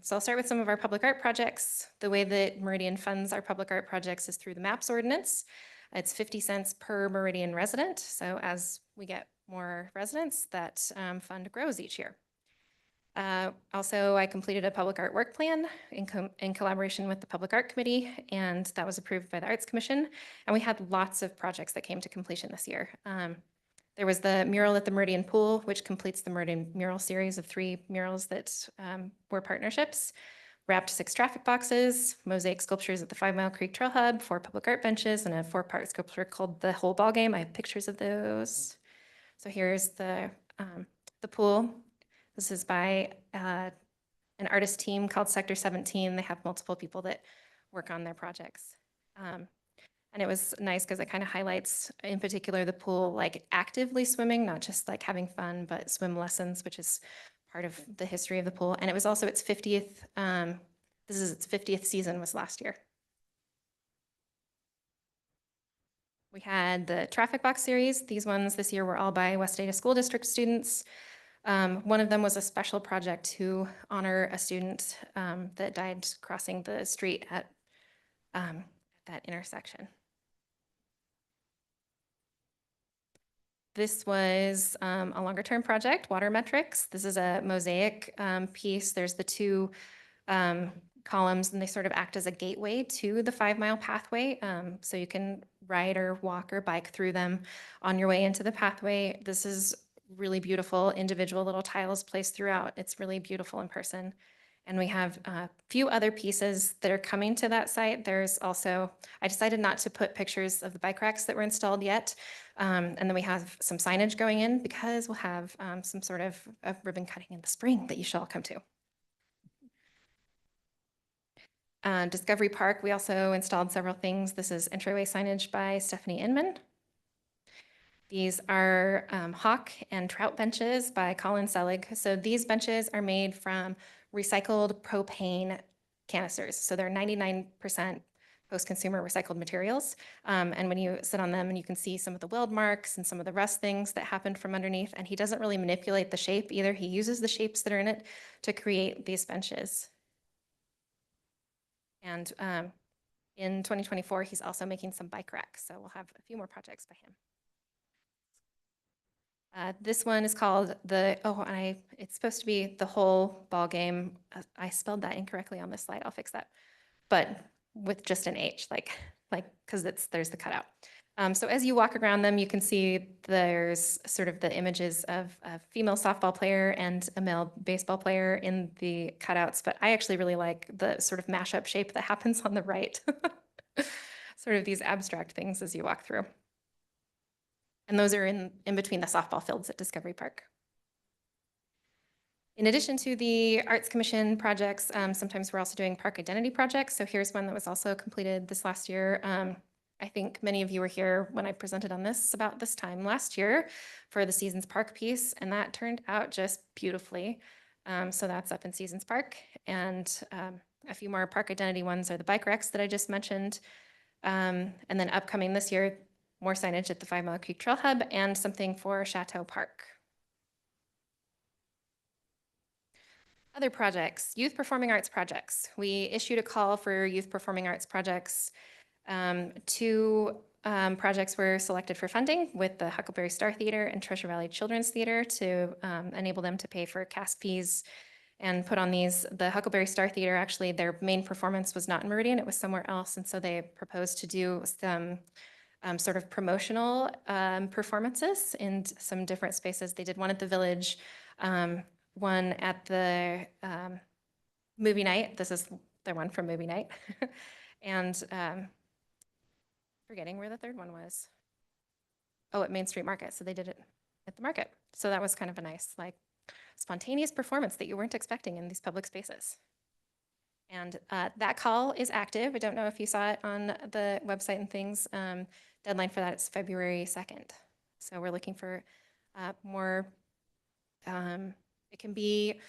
So I'll start with some of our public art projects. The way that Meridian funds our public art projects is through the MAPS ordinance. It's 50 cents per Meridian resident. So as we get more residents, that fund grows each year. Also, I completed a public art work plan in collaboration with the Public Art Committee, and that was approved by the Arts Commission. And we had lots of projects that came to completion this year. There was the mural at the Meridian Pool, which completes the Meridian mural series of 3 murals that were partnerships. Wrapped 6 traffic boxes, mosaic sculptures at the 5 Mile Creek Trail Hub, 4 public art benches, and a 4-part sculpture called The Whole Ball Game. I have pictures of those. So here's the pool. This is by an artist team called Sector 17. They have multiple people that work on their projects. And it was nice because it kind of highlights, in particular, the pool, like actively swimming, not just like having fun, but swim lessons, which is part of the history of the pool. And it was also its 50th, this is its 50th season was last year. We had the traffic box series. These ones this year were all by West Ada School District students. One of them was a special project to honor a student that died crossing the street at that intersection. This was a longer term project, Water Metrics. This is a mosaic piece. There's the 2 columns, and they sort of act as a gateway to the 5 Mile pathway. So you can ride or walk or bike through them on your way into the pathway. This is really beautiful individual little tiles placed throughout. It's really beautiful in person. And we have a few other pieces that are coming to that site. There's also, I decided not to put pictures of the bike racks that were installed yet. And then we have some signage going in because we'll have some sort of ribbon cutting in the spring that you should all come to. Discovery Park, we also installed several things. This is entryway signage by Stephanie Inman. These are hawk and trout benches by Colin Selig. So these benches are made from recycled propane canisters. So they're 99% post-consumer recycled materials. And when you sit on them, and you can see some of the weld marks and some of the rust things that happened from underneath. And he doesn't really manipulate the shape either. He uses the shapes that are in it to create these benches. And in 2024, he's also making some bike racks. So we'll have a few more projects by him. This one is called it's supposed to be The Whole Ball Game. I spelled that incorrectly on this slide. I'll fix that. But with just an H, because there's the cutout. So as you walk around them, you can see there's sort of the images of a female softball player and a male baseball player in the cutouts. But I actually really like the sort of mashup shape that happens on the right. Sort of these abstract things as you walk through. And those are in between the softball fields at Discovery Park. In addition to the Arts Commission projects, sometimes we're also doing park identity projects. So here's one that was also completed this last year. I think many of you were here when I presented on this about this time last year for the Seasons Park piece, and that turned out just beautifully. So that's up in Seasons Park. And a few more park identity ones are the bike racks that I just mentioned. And then upcoming this year, more signage at the 5 Mile Creek Trail Hub and something for Chateau Park. Other projects, youth performing arts projects. We issued a call for youth performing arts projects. 2 projects were selected for funding with the Huckleberry Star Theater and Treasure Valley Children's Theater to enable them to pay for cast fees and put on these. The Huckleberry Star Theater, actually, their main performance was not in Meridian, it was somewhere else. And so they proposed to do some sort of promotional performances in some different spaces. They did one at the Village, one at the movie night. This is their one from movie night. And forgetting where the third one was. Oh, at Main Street Market. So they did it at the market. So that was kind of a nice, like, spontaneous performance that you weren't expecting in these public spaces. And that call is active. I don't know if you saw it on the website and things. Deadline for that is February 2nd. So we're looking for more, it can be,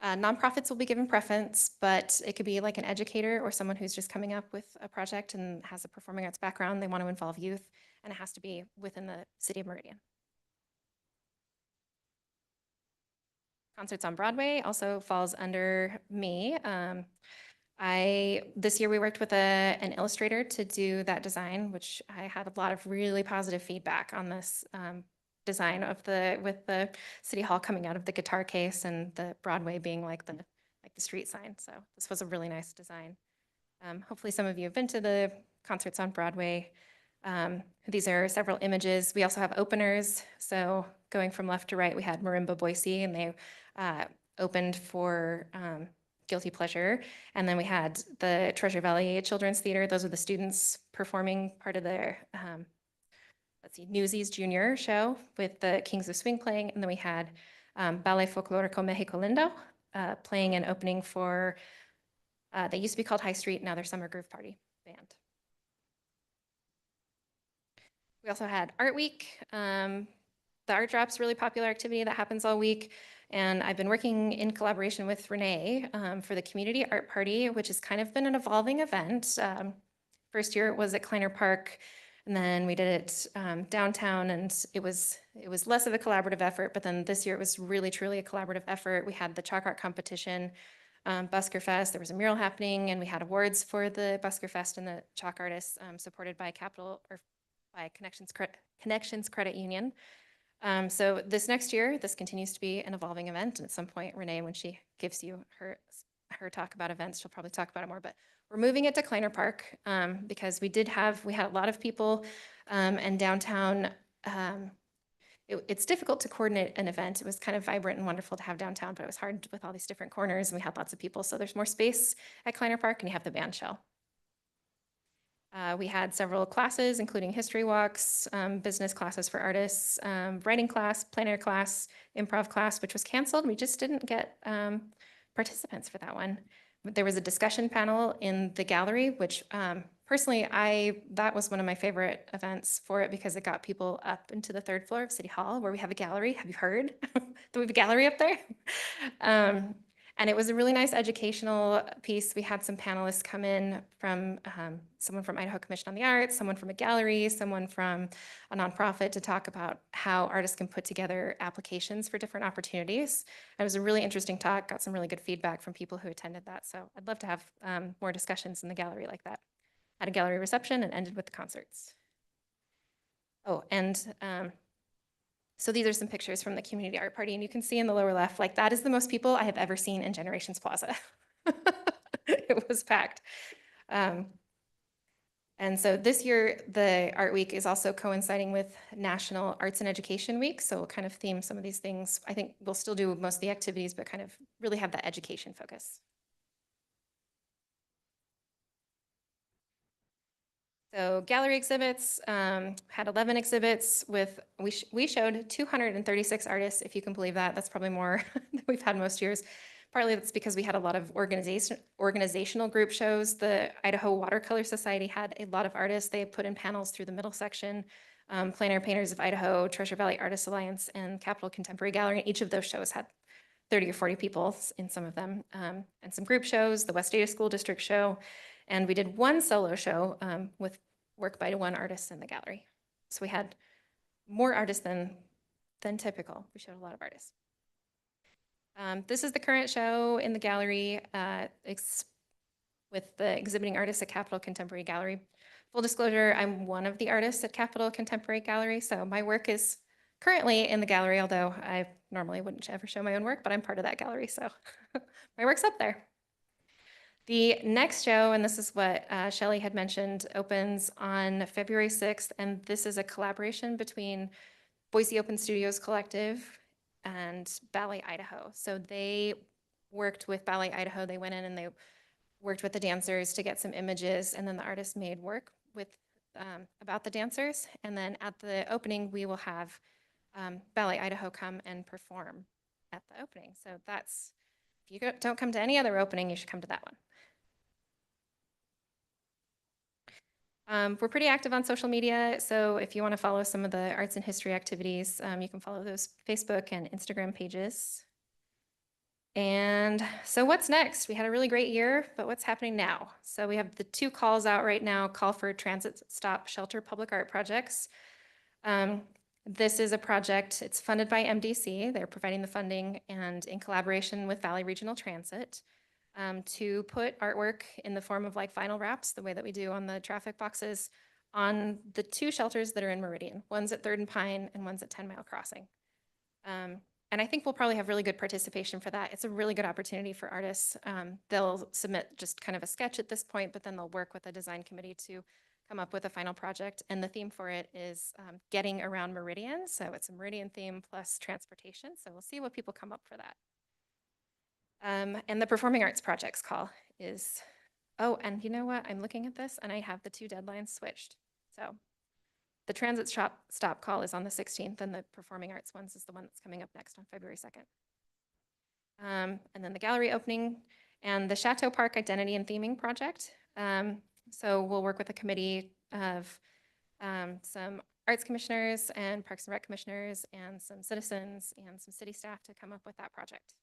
nonprofits will be given preference, but it could be like an educator or someone who's just coming up with a project and has a performing arts background. They want to involve youth, and it has to be within the city of Meridian. Concerts on Broadway also falls under me. This year we worked with an illustrator to do that design, which I had a lot of really positive feedback on this design of with the City Hall coming out of the guitar case and the Broadway being like the street sign. So this was a really nice design. Hopefully some of you have been to the concerts on Broadway. These are several images. We also have openers. So going from left to right, we had Marimba Boise, and they opened for Guilty Pleasure. And then we had the Treasure Valley Children's Theater. Those are the students performing part of their, let's see, Newsies Junior show with the Kings of Swing playing. And then we had Ballet Folklorico Mexico Lindo playing an opening for, they used to be called High Street, now they're Summer Groove Party band. We also had Art Week. The Art Drop's really popular activity that happens all week. And I've been working in collaboration with Renee for the Community Art Party, which has kind of been an evolving event. First year it was at Kleiner Park, and then we did it downtown, and it was less of a collaborative effort, but then this year it was really, truly a collaborative effort. We had the chalk art competition, Busker Fest, there was a mural happening, and we had awards for the Busker Fest and the chalk artists supported by Connections Credit Union. So this next year, this continues to be an evolving event. And at some point, Renee, when she gives you her talk about events, she'll probably talk about it more. But we're moving it to Kleiner Park because we had a lot of people and downtown. It's difficult to coordinate an event. It was kind of vibrant and wonderful to have downtown, but it was hard with all these different corners, and we had lots of people. So there's more space at Kleiner Park, and you have the band shell. We had several classes, including history walks, business classes for artists, writing class, plein air class, improv class, which was canceled. We just didn't get participants for that one. There was a discussion panel in the gallery, which personally, that was one of my favorite events for it because it got people up into the 3rd floor of City Hall where we have a gallery. Have you heard that we have a gallery up there? And it was a really nice educational piece. We had some panelists come in from someone from Idaho Commission on the Arts, someone from a gallery, someone from a nonprofit to talk about how artists can put together applications for different opportunities. It was a really interesting talk, got some really good feedback from people who attended that. So I'd love to have more discussions in the gallery like that. Had a gallery reception and ended with the concerts. Oh, and so these are some pictures from the community art party, and you can see in the lower left, like that is the most people I have ever seen in Generations Plaza. It was packed. And so this year, the Art Week is also coinciding with National Arts and Education Week. So we'll kind of theme some of these things. I think we'll still do most of the activities, but kind of really have that education focus. So gallery exhibits, had 11 exhibits with, we showed 236 artists, if you can believe that. That's probably more than we've had most years. Partly that's because we had a lot of organizational group shows. The Idaho Watercolor Society had a lot of artists. They put in panels through the middle section. Plein Air Painters of Idaho, Treasure Valley Artists Alliance, and Capitol Contemporary Gallery. Each of those shows had 30 or 40 people in some of them. And some group shows, the West Ada School District show. And we did one solo show with work by one artist in the gallery. So we had more artists than typical. We showed a lot of artists. This is the current show in the gallery with the exhibiting artists at Capitol Contemporary Gallery. Full disclosure, I'm one of the artists at Capitol Contemporary Gallery, so my work is currently in the gallery, although I normally wouldn't ever show my own work, but I'm part of that gallery, so my work's up there. The next show, and this is what Shelley had mentioned, opens on February 6th, and this is a collaboration between Boise Open Studios Collective and Ballet Idaho. So they worked with Ballet Idaho. They went in and they worked with the dancers to get some images, and then the artist made work with about the dancers. And then at the opening, we will have Ballet Idaho come and perform at the opening. So that's, if you don't come to any other opening, you should come to that one. We're pretty active on social media, so if you want to follow some of the arts and history activities, you can follow those Facebook and Instagram pages. And so what's next? We had a really great year, but what's happening now? So we have the 2 calls out right now, call for transit stop shelter public art projects. This is a project, it's funded by MDC. They're providing the funding and in collaboration with Valley Regional Transit to put artwork in the form of like vinyl wraps, the way that we do on the traffic boxes, on the 2 shelters that are in Meridian. One's at 3rd and Pine and one's at 10 Mile Crossing. And I think we'll probably have really good participation for that. It's a really good opportunity for artists. They'll submit just kind of a sketch at this point, but then they'll work with a design committee to come up with a final project. And the theme for it is getting around Meridian. So it's a Meridian theme plus transportation. So we'll see what people come up for that. And the Performing Arts Projects call is, oh, and you know what? I'm looking at this and I have the 2 deadlines switched. So the transit stop call is on the 16th and the Performing Arts ones is the one that's coming up next on February 2nd. And then the gallery opening and the Chateau Park Identity and Theming Project. So we'll work with a committee of some arts commissioners and Parks and Rec commissioners and some citizens and some city staff to come up with that project.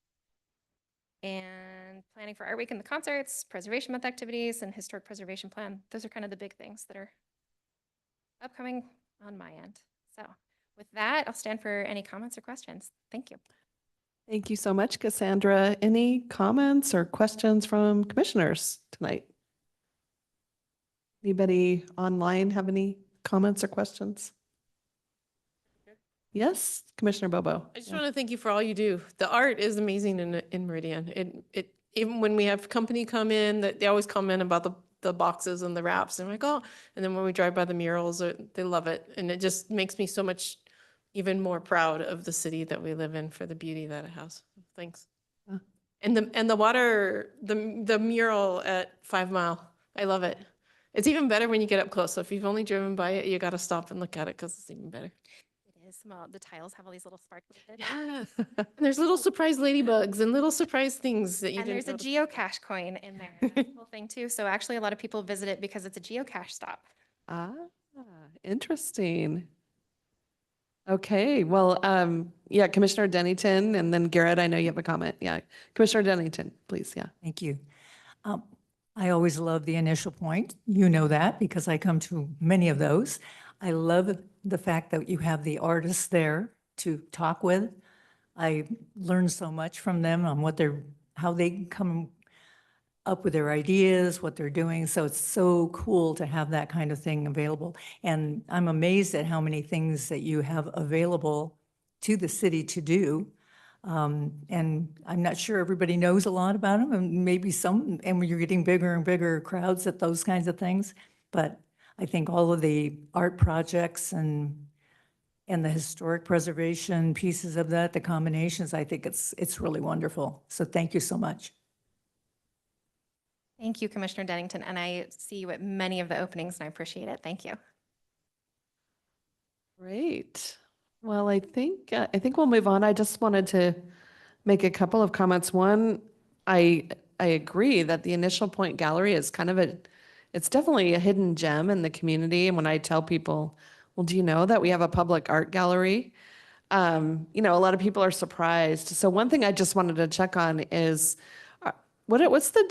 And planning for Art Week and the concerts, Preservation Month activities, and Historic Preservation Plan. Those are kind of the big things that are upcoming on my end. So with that, I'll stand for any comments or questions. Thank you. Thank you so much, Cassandra. Any comments or questions from commissioners tonight? Anybody online have any comments or questions? Yes, Commissioner Bobo. I just want to thank you for all you do. The art is amazing in Meridian. It even when we have company come in, that they always comment about the boxes and the wraps. And I'm like, oh, and then when we drive by the murals, they love it. And it just makes me so much even more proud of the city that we live in for the beauty that it has. Thanks. Yeah. And the water, the mural at 5 Mile, I love it. It's even better when you get up close. So if you've only driven by it, you got to stop and look at it because it's even better. It is. Well, the tiles have all these little sparkles. Yeah. And there's little surprise ladybugs and little surprise things that you And didn't there's a notice. geocache coin in there. That's the whole thing too. So actually a lot of people visit it because it's a geocache stop. Ah, interesting. Okay, well, yeah, Commissioner Dennington, and then Garrett, I know you have a comment. Yeah, Commissioner Dennington, please, yeah. Thank you. I always love the initial point. You know that because I come to many of those. I love the fact that you have the artists there to talk with. I learn so much from them on how they come up with their ideas, what they're doing. So it's so cool to have that kind of thing available. And I'm amazed at how many things that you have available to the city to do. And I'm not sure everybody knows a lot about them, and maybe some, and you're getting bigger and bigger crowds at those kinds of things. But I think all of the art projects and the historic preservation pieces of that, the combinations, I think it's really wonderful. So thank you so much. Thank you, Commissioner Dennington. And I see you at many of the openings and I appreciate it. Thank you. Great. Well, I think we'll move on. I just wanted to make a couple of comments. One, I agree that the Initial Point Gallery is kind of it's definitely a hidden gem in the community. And when I tell people, well, do you know that we have a public art gallery? A lot of people are surprised. So one thing I just wanted to check on is what are the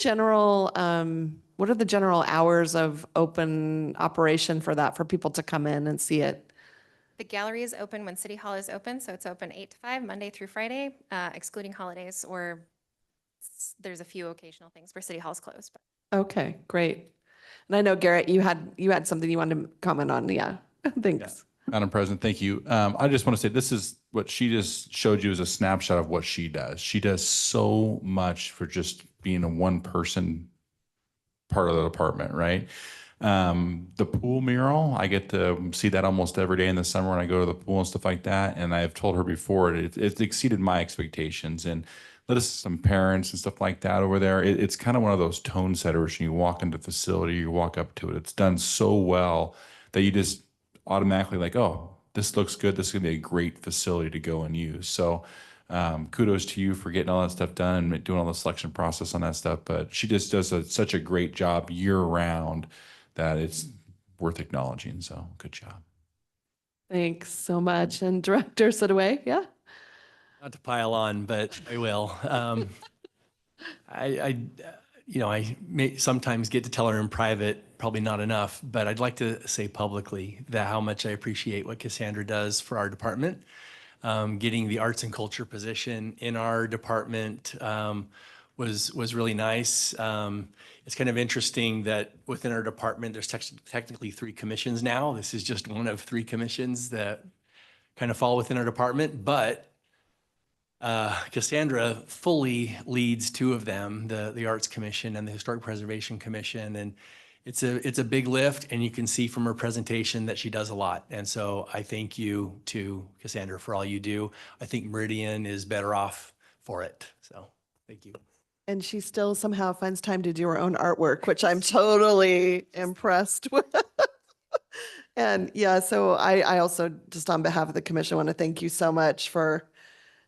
general hours of open operation for that, for people to come in and see it? The gallery is open when City Hall is open, so it's open 8 to 5, Monday through Friday, excluding holidays, or there's a few occasional things where City Hall's closed. But. Okay, great. And I know, Garrett, you had something you wanted to comment on. Yeah, thanks. Yeah. Madam President, thank you. I just want to say this is what she just showed you is a snapshot of what she does. She does so much for just being a one-person part of the department, right? The pool mural, I get to see that almost every day in the summer when I go to the pool and stuff like that. And I've told her before, it exceeded my expectations. And let us some parents and stuff like that over there. It's kind of one of those tone setters. You walk into the facility, you walk up to it. It's done so well that you just automatically like, oh, this looks good. This is gonna be a great facility to go and use. So kudos to you for getting all that stuff done and doing all the selection process on that stuff. But she just does such a great job year round that it's worth acknowledging. So good job. Thanks so much. And Director Sitaway, yeah? Not to pile on, but I will. I I may sometimes get to tell her in private, probably not enough, but I'd like to say publicly that how much I appreciate what Cassandra does for our department. Getting the arts and culture position in our department was really nice. It's kind of interesting that within our department, there's technically 3 commissions now. This is just one of 3 commissions that kind of fall within our department, but Cassandra fully leads 2 of them, the Arts Commission and the Historic Preservation Commission. And it's a big lift, and you can see from her presentation that she does a lot. And so I thank you to Cassandra for all you do. I think Meridian is better off for it. So thank you. And she still somehow finds time to do her own artwork, which I'm totally impressed with. And yeah, so I also, just on behalf of the commission, want to thank you so much for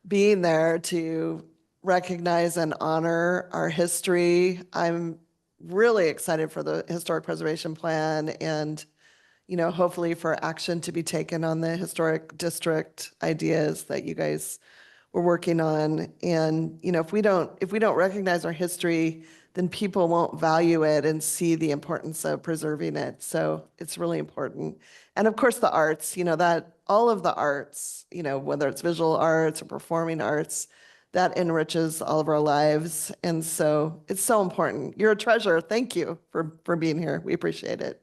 being there to recognize and honor our history. I'm really excited for the historic preservation plan and, hopefully for action to be taken on the historic district ideas that you guys were working on. And, if we don't recognize our history, then people won't value it and see the importance of preserving it. So it's really important. And of course, the arts, that all of the arts, whether it's visual arts or performing arts, that enriches all of our lives. And so it's so important. You're a treasure. Thank you for being here. We appreciate it.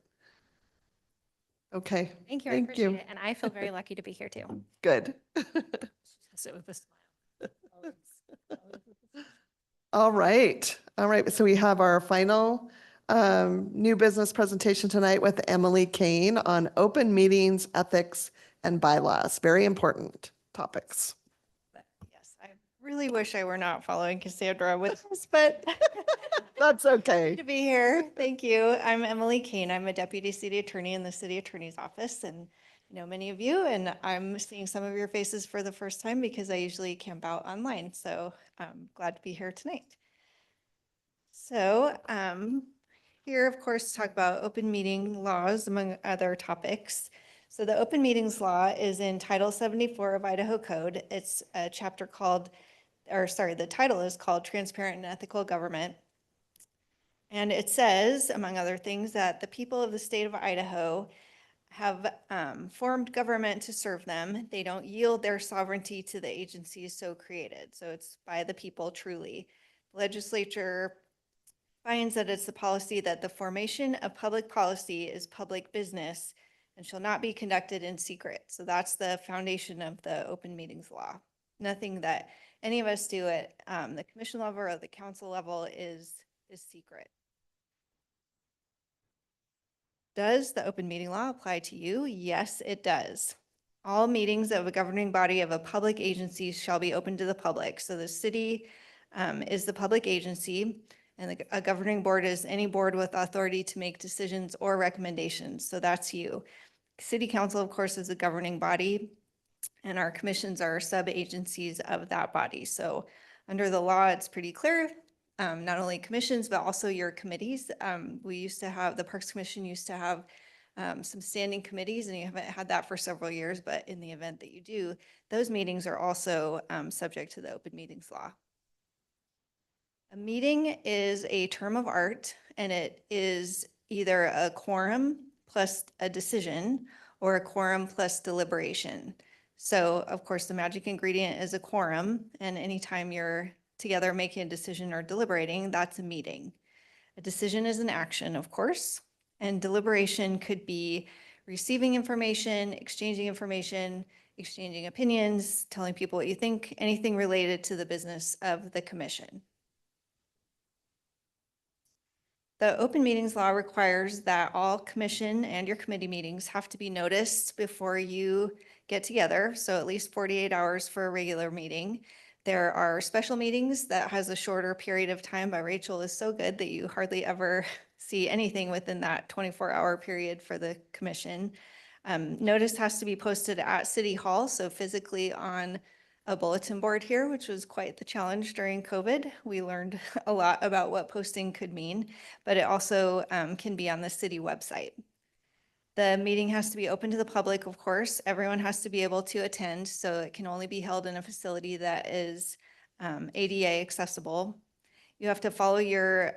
Okay. Thank you. I appreciate it. And I feel very lucky to be here too. Good. Sit with a smile. All right. All right. So we have our final new business presentation tonight with Emily Kane on open meetings, ethics, and bylaws. Very important topics. Yes, I really wish I were not following Cassandra with this, but That's okay. to be here. Thank you. I'm Emily Kane. I'm a deputy city attorney in the city attorney's office, and many of you, and I'm seeing some of your faces for the first time because I usually camp out online. So I'm glad to be here tonight. So here, of course, to talk about open meeting laws, among other topics. So the open meetings law is in Title 74 of Idaho Code. It's a chapter called, the title is called Transparent and Ethical Government. And it says, among other things, that the people of the state of Idaho have formed government to serve them. They don't yield their sovereignty to the agencies so created. So it's by the people truly. The legislature finds that it's the policy that the formation of public policy is public business and shall not be conducted in secret. So that's the foundation of the open meetings law. Nothing that any of us do at the commission level or the council level is secret. Does the open meeting law apply to you? Yes, it does. All meetings of a governing body of a public agency shall be open to the public. So the city is the public agency, and a governing board is any board with authority to make decisions or recommendations. So that's you. City council, of course, is a governing body, and our commissions are sub-agencies of that body. So under the law, it's pretty clear. Not only commissions, but also your committees. We used to have, the Parks Commission used to have some standing committees, and you haven't had that for several years, but in the event that you do, those meetings are also subject to the open meetings law. A meeting is a term of art, and it is either a quorum plus a decision or a quorum plus deliberation. So of course, the magic ingredient is a quorum, and anytime you're together making a decision or deliberating, that's a meeting. A decision is an action, of course, and deliberation could be receiving information, exchanging opinions, telling people what you think, anything related to the business of the commission. The open meetings law requires that all commission and your committee meetings have to be noticed before you get together, so at least 48 hours for a regular meeting. There are special meetings that has a shorter period of time, but Rachel is so good that you hardly ever see anything within that 24-hour period for the commission. Notice has to be posted at City Hall, so physically on a bulletin board here, which was quite the challenge during COVID. We learned a lot about what posting could mean, but it also can be on the city website. The meeting has to be open to the public, of course. Everyone has to be able to attend, so it can only be held in a facility that is ADA accessible. You have to follow your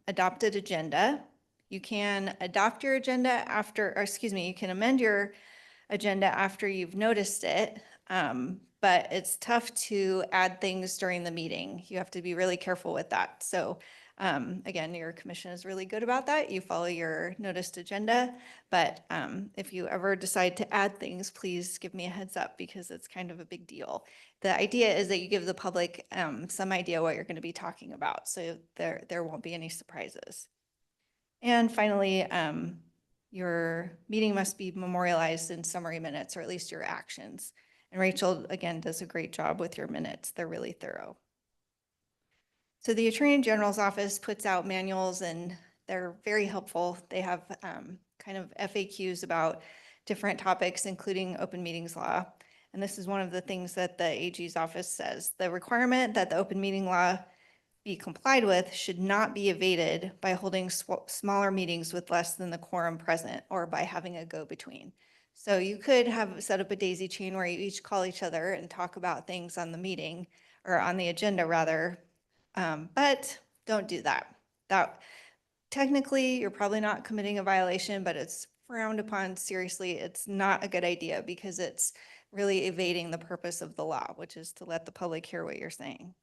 adopted agenda. You can adopt your agenda after, or excuse me, you can amend your agenda after you've noticed it, but it's tough to add things during the meeting. You have to be really careful with that. So again, your commission is really good about that. You follow your noticed agenda, but if you ever decide to add things, please give me a heads up because it's kind of a big deal. The idea is that you give the public some idea what you're going to be talking about, so there won't be any surprises. And finally, your meeting must be memorialized in summary minutes, or at least your actions. And Rachel, again, does a great job with your minutes. They're really thorough. So the Attorney General's office puts out manuals and they're very helpful. They have kind of FAQs about different topics, including open meetings law. And this is one of the things that the AG's office says. The requirement that the open meeting law be complied with should not be evaded by holding smaller meetings with less than the quorum present or by having a go-between. So you could have set up a daisy chain where you each call each other and talk about things on the meeting or on the agenda rather, but don't do that. That technically you're probably not committing a violation, but it's frowned upon seriously. It's not a good idea because it's really evading the purpose of the law, which is to let the public hear what you're saying.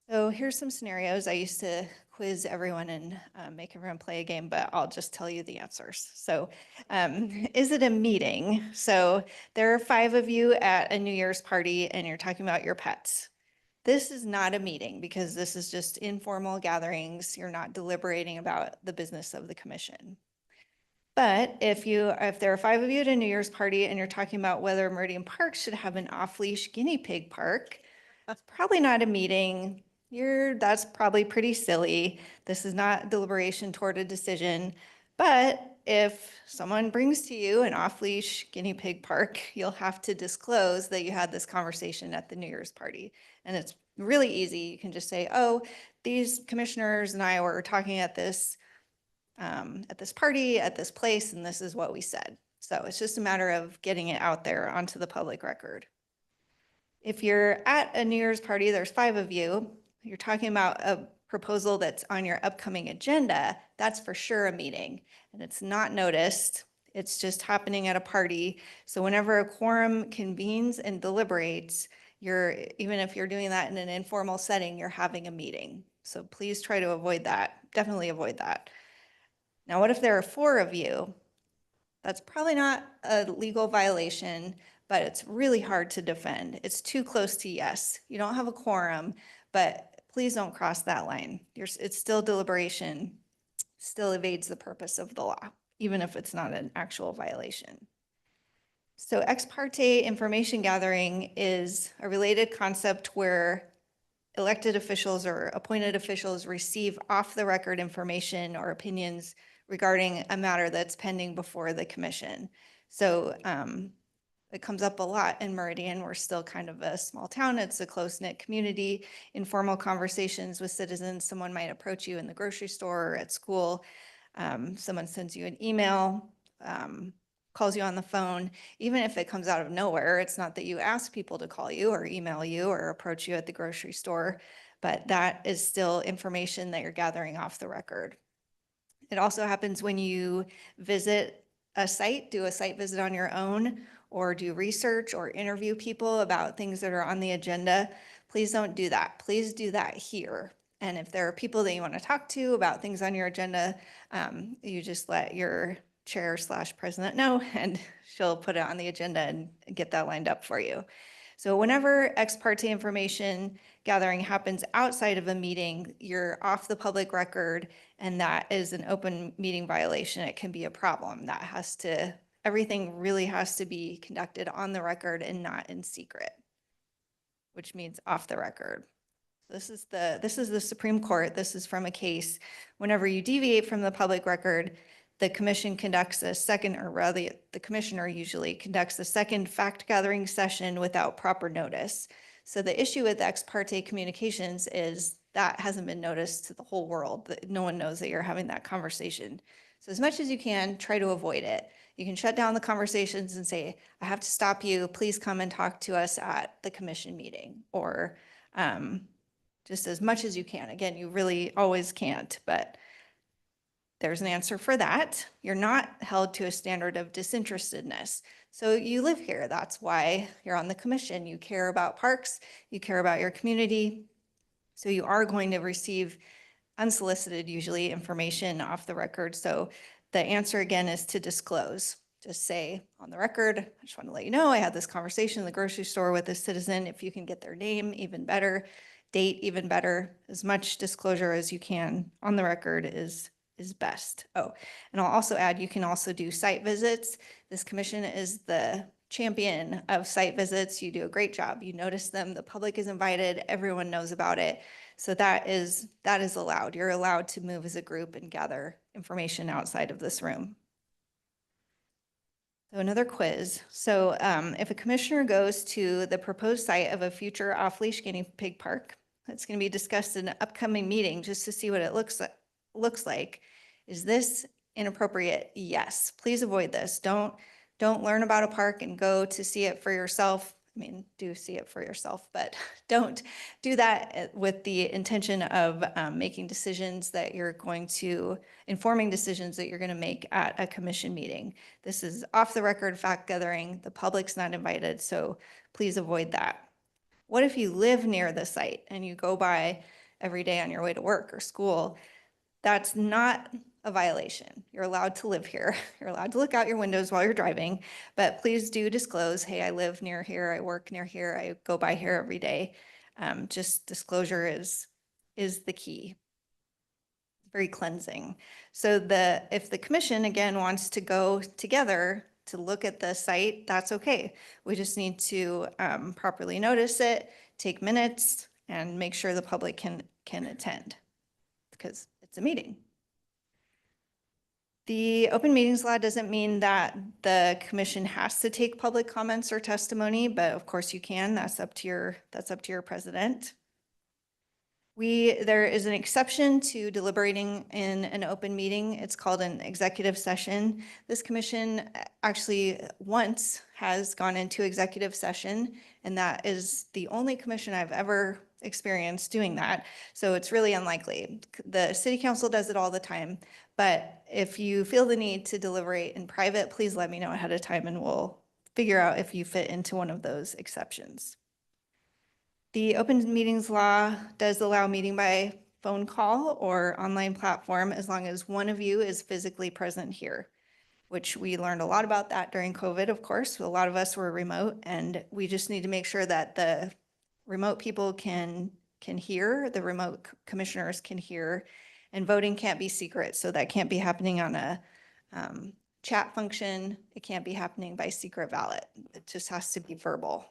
So here's some scenarios. I used to quiz everyone and make everyone play a game, but I'll just tell you the answers. So is it a meeting? So there are 5 of you at a New Year's party and you're talking about your pets. This is not a meeting because this is just informal gatherings. You're not deliberating about the business of the commission. But if there are 5 of you at a New Year's party and you're talking about whether Meridian Park should have an off-leash guinea pig park, it's probably not a meeting. That's probably pretty silly. This is not deliberation toward a decision. But if someone brings to you an off-leash guinea pig park, you'll have to disclose that you had this conversation at the New Year's party. And it's really easy. You can just say, oh, these commissioners and I were talking at this party, at this place, and this is what we said. So it's just a matter of getting it out there onto the public record. If you're at a New Year's party, there's 5 of you, you're talking about a proposal that's on your upcoming agenda, that's for sure a meeting. And it's not noticed, it's just happening at a party. So whenever a quorum convenes and deliberates, even if you're doing that in an informal setting, you're having a meeting. So please try to avoid that, definitely avoid that. Now, what if there are 4 of you? That's probably not a legal violation, but it's really hard to defend. It's too close to yes. You don't have a quorum, but please don't cross that line. It's still deliberation, still evades the purpose of the law, even if it's not an actual violation. So ex parte information gathering is a related concept where elected officials or appointed officials receive off the record information or opinions regarding a matter that's pending before the commission. So it comes up a lot in Meridian. We're still kind of a small town. It's a close-knit community. Informal conversations with citizens. Someone might approach you in the grocery store or at school. Someone sends you an email, calls you on the phone. Even if it comes out of nowhere, it's not that you ask people to call you or email you or approach you at the grocery store, but that is still information that you're gathering off the record. It also happens when you visit a site, do a site visit on your own, or do research or interview people about things that are on the agenda. Please don't do that. Please do that here. And if there are people that you want to talk to about things on your agenda, you just let your chair/president know, and she'll put it on the agenda and get that lined up for you. So whenever ex parte information gathering happens outside of a meeting, you're off the public record, and that is an open meeting violation. It can be a problem. Everything really has to be conducted on the record and not in secret, which means off the record. This is the Supreme Court. This is from a case. Whenever you deviate from the public record, the commission conducts a second, or rather the commissioner usually conducts a second fact gathering session without proper notice. So the issue with ex parte communications is that hasn't been noticed to the whole world, that no one knows that you're having that conversation. So as much as you can, try to avoid it. You can shut down the conversations and say, I have to stop you, please come and talk to us at the commission meeting, or just as much as you can. Again, you really always can't, but there's an answer for that. You're not held to a standard of disinterestedness. So you live here. That's why you're on the commission. You care about parks, you care about your community. So you are going to receive unsolicited, usually, information off the record. So the answer again is to disclose. Just say on the record, I just want to let you know I had this conversation in the grocery store with a citizen. If you can get their name, even better. Date, even better. As much disclosure as you can on the record is best. Oh, and I'll also add, you can also do site visits. This commission is the champion of site visits. You do a great job. You notice them, the public is invited, everyone knows about it. So that is allowed. You're allowed to move as a group and gather information outside of this room. So another quiz. So if a commissioner goes to the proposed site of a future off-leash guinea pig park, it's going to be discussed in an upcoming meeting just to see what it looks like. Is this inappropriate? Yes. Please avoid this. Don't learn about a park and go to see it for yourself. I mean, do see it for yourself, but don't do that with the intention of making decisions that you're going to, informing decisions that you're going to make at a commission meeting. This is off the record fact gathering. The public's not invited, so please avoid that. What if you live near the site and you go by every day on your way to work or school? That's not a violation. You're allowed to live here. You're allowed to look out your windows while you're driving, but please do disclose, hey, I live near here, I work near here, I go by here every day. Just disclosure is the key. Very cleansing. So if the commission, again, wants to go together to look at the site, that's okay. We just need to properly notice it, take minutes, and make sure the public can attend, because it's a meeting. The open meetings law doesn't mean that the commission has to take public comments or testimony, but of course you can. That's up to your president. There is an exception to deliberating in an open meeting. It's called an executive session. This commission actually once has gone into executive session, and that is the only commission I've ever experienced doing that. So it's really unlikely. The city council does it all the time, but if you feel the need to deliberate in private, please let me know ahead of time and we'll figure out if you fit into one of those exceptions. The open meetings law does allow meeting by phone call or online platform as long as one of you is physically present here, which we learned a lot about that during COVID, of course. A lot of us were remote, and we just need to make sure that the remote people can hear, the remote commissioners can hear, and voting can't be secret. So that can't be happening on a chat function. It can't be happening by secret ballot. It just has to be verbal.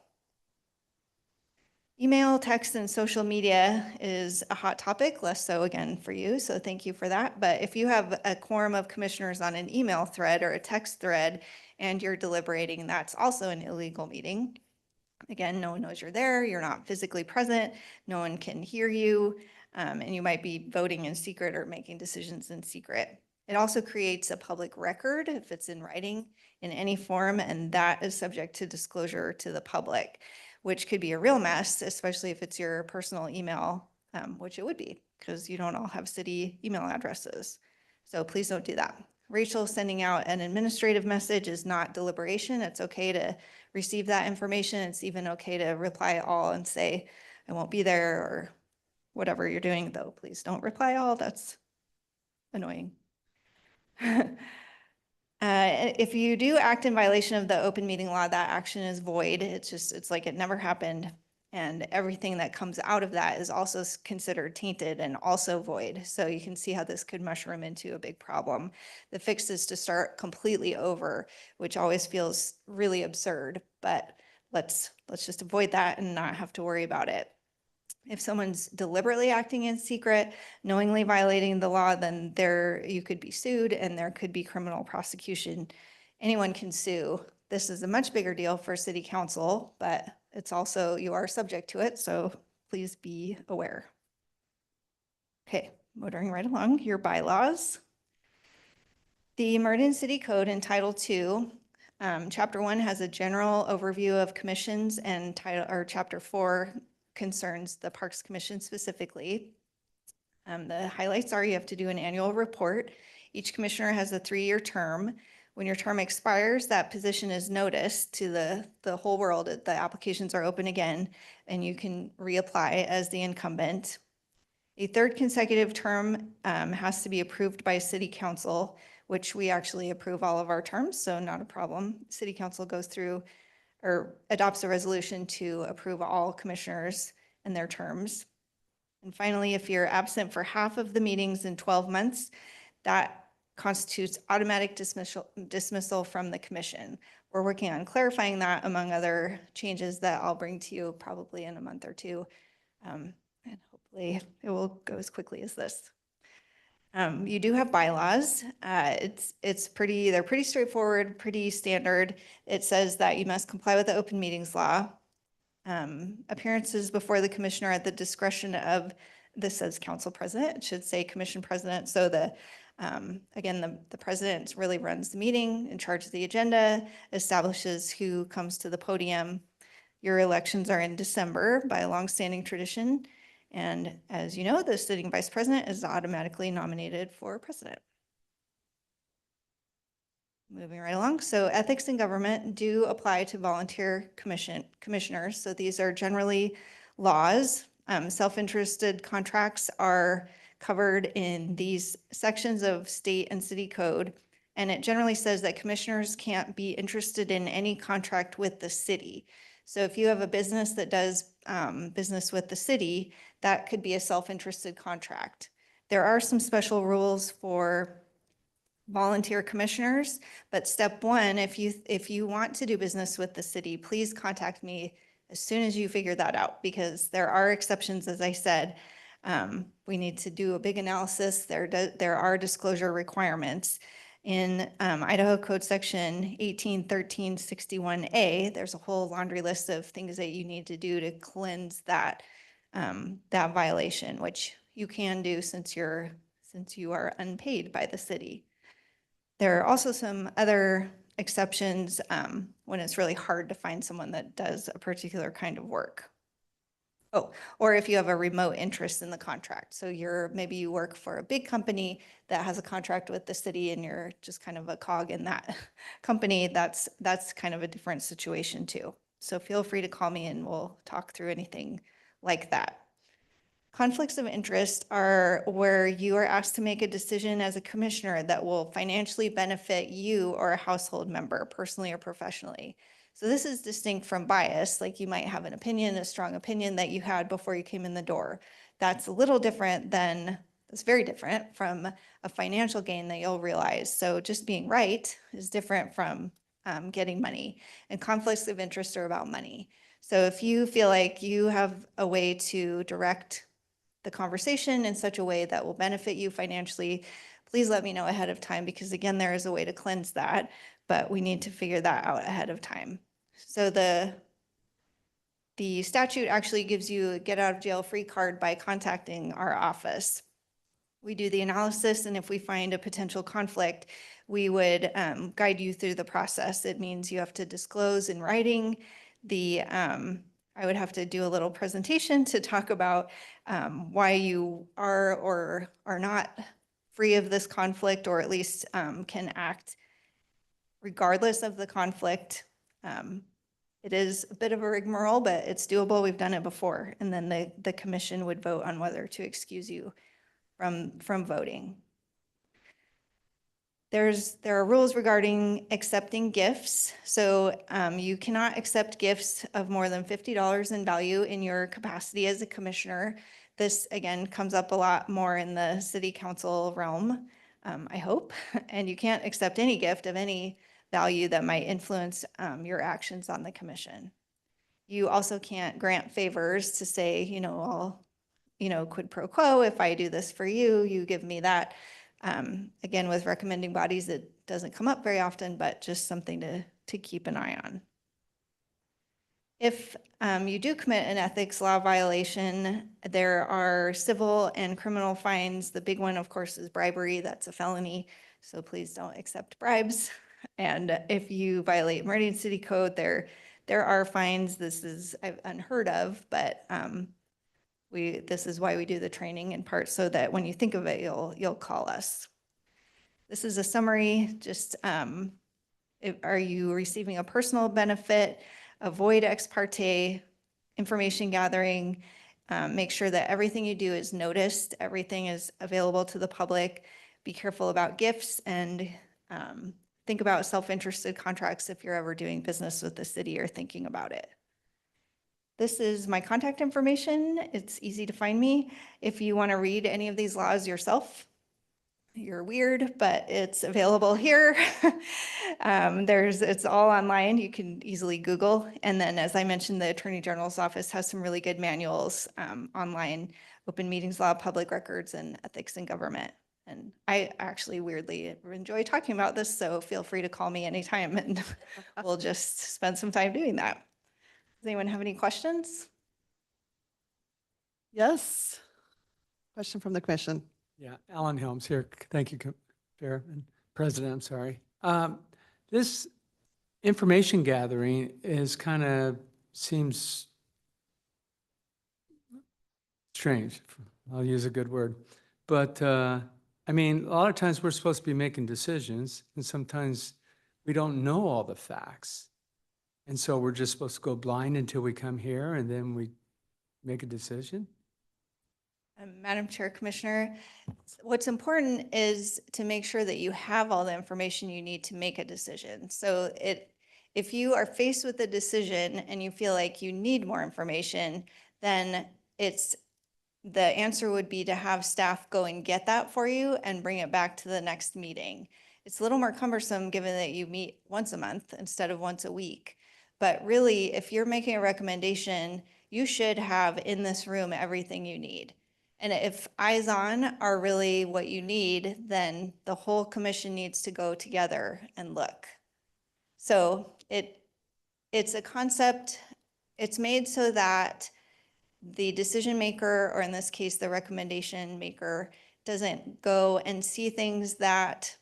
Email, text, and social media is a hot topic, less so again for you, so thank you for that. But if you have a quorum of commissioners on an email thread or a text thread and you're deliberating, that's also an illegal meeting. Again, no one knows you're there, you're not physically present, no one can hear you, and you might be voting in secret or making decisions in secret. It also creates a public record if it's in writing in any form, and that is subject to disclosure to the public, which could be a real mess, especially if it's your personal email, which it would be because you don't all have city email addresses. So please don't do that. Rachel, sending out an administrative message is not deliberation. It's okay to receive that information. It's even okay to reply all and say, I won't be there, or whatever you're doing, though. Please don't reply all. That's annoying. If you do act in violation of the open meeting law, that action is void. It's like it never happened. And everything that comes out of that is also considered tainted and also void. So you can see how this could mushroom into a big problem. The fix is to start completely over, which always feels really absurd, but let's just avoid that and not have to worry about it. If someone's deliberately acting in secret, knowingly violating the law, then you could be sued and there could be criminal prosecution. Anyone can sue. This is a much bigger deal for city council, but it's also, you are subject to it, so please be aware. Okay, motoring right along, your bylaws. The Meridian City Code in Title II, Chapter 1 has a general overview of commissions, and Chapter 4 concerns the Parks Commission specifically. The highlights are you have to do an annual report. Each commissioner has a 3-year term. When your term expires, that position is noticed to the whole world. The applications are open again, and you can reapply as the incumbent. A 3rd consecutive term has to be approved by City Council, which we actually approve all of our terms, so not a problem. City Council goes through or adopts a resolution to approve all commissioners and their terms. And finally, if you're absent for half of the meetings in 12 months, that constitutes automatic dismissal from the commission. We're working on clarifying that, among other changes that I'll bring to you probably in a month or two. And hopefully it will go as quickly as this. You do have bylaws. They're pretty straightforward, pretty standard. It says that you must comply with the open meetings law. Appearances before the commissioner at the discretion of, this says council president, it should say commission president. So again, the president really runs the meeting, in charge of the agenda, establishes who comes to the podium. Your elections are in December by a longstanding tradition. And as you know, the sitting vice president is automatically nominated for president. Moving right along. So ethics in government do apply to volunteer commissioners. So these are generally laws. Self-interested contracts are covered in these sections of state and city code. And it generally says that commissioners can't be interested in any contract with the city. So if you have a business that does business with the city, that could be a self-interested contract. There are some special rules for volunteer commissioners, but step 1, if you want to do business with the city, please contact me as soon as you figure that out, because there are exceptions, as I said. We need to do a big analysis. There are disclosure requirements. In Idaho Code Section 181361A, there's a whole laundry list of things that you need to do to cleanse that violation, which you can do since you are unpaid by the city. There are also some other exceptions when it's really hard to find someone that does a particular kind of work. Oh, or if you have a remote interest in the contract. So maybe you work for a big company that has a contract with the city and you're just kind of a cog in that company, that's kind of a different situation too. So feel free to call me and we'll talk through anything like that. Conflicts of interest are where you are asked to make a decision as a commissioner that will financially benefit you or a household member, personally or professionally. So this is distinct from bias, like you might have an opinion, a strong opinion that you had before you came in the door. That's a little different it's very different from a financial gain that you'll realize. So just being right is different from getting money. And conflicts of interest are about money. So if you feel like you have a way to direct the conversation in such a way that will benefit you financially, please let me know ahead of time, because again, there is a way to cleanse that, but we need to figure that out ahead of time. So the statute actually gives you a get out of jail free card by contacting our office. We do the analysis, and if we find a potential conflict, we would guide you through the process. It means you have to disclose in writing I would have to do a little presentation to talk about why you are or are not free of this conflict, or at least can act regardless of the conflict. It is a bit of a rigmarole, but it's doable. We've done it before. And then the commission would vote on whether to excuse you from voting. There are rules regarding accepting gifts. So you cannot accept gifts of more than $50 in value in your capacity as a commissioner. This, again, comes up a lot more in the city council realm, I hope. And you can't accept any gift of any value that might influence your actions on the commission. You also can't grant favors to say, quid pro quo, if I do this for you, you give me that. Again, with recommending bodies, it doesn't come up very often, but just something to keep an eye on. If you do commit an ethics law violation, there are civil and criminal fines. The big one, of course, is bribery. That's a felony, so please don't accept bribes. And if you violate Meridian City Code, there are fines. This is unheard of, but this is why we do the training, in part so that when you think of it, you'll call us. This is a summary. Just are you receiving a personal benefit? Avoid ex parte information gathering. Make sure that everything you do is noticed, everything is available to the public. Be careful about gifts, and think about self-interested contracts if you're ever doing business with the city or thinking about it. This is my contact information. It's easy to find me. If you want to read any of these laws yourself, you're weird, but it's available here. It's all online. You can easily Google. And then, as I mentioned, the Attorney General's office has some really good manuals online: open meetings law, public records, and ethics in government. And I actually weirdly enjoy talking about this, so feel free to call me anytime and we'll just spend some time doing that. Does anyone have any questions? Yes. Question from the commission. Yeah, Alan Helms here. Thank you, Chair and President, I'm sorry. This information gathering seems strange. I'll use a good word. But I mean, a lot of times we're supposed to be making decisions, and sometimes we don't know all the facts. And so we're just supposed to go blind until we come here and then we make a decision? Madam Chair, Commissioner, what's important is to make sure that you have all the information you need to make a decision. So if you are faced with a decision and you feel like you need more information, then the answer would be to have staff go and get that for you and bring it back to the next meeting. It's a little more cumbersome given that you meet once a month instead of once a week. But really, if you're making a recommendation, you should have in this room everything you need. And if eyes on are really what you need, then the whole commission needs to go together and look. So it's a concept, it's made so that the decision maker, or in this case, the recommendation maker, doesn't go and see things that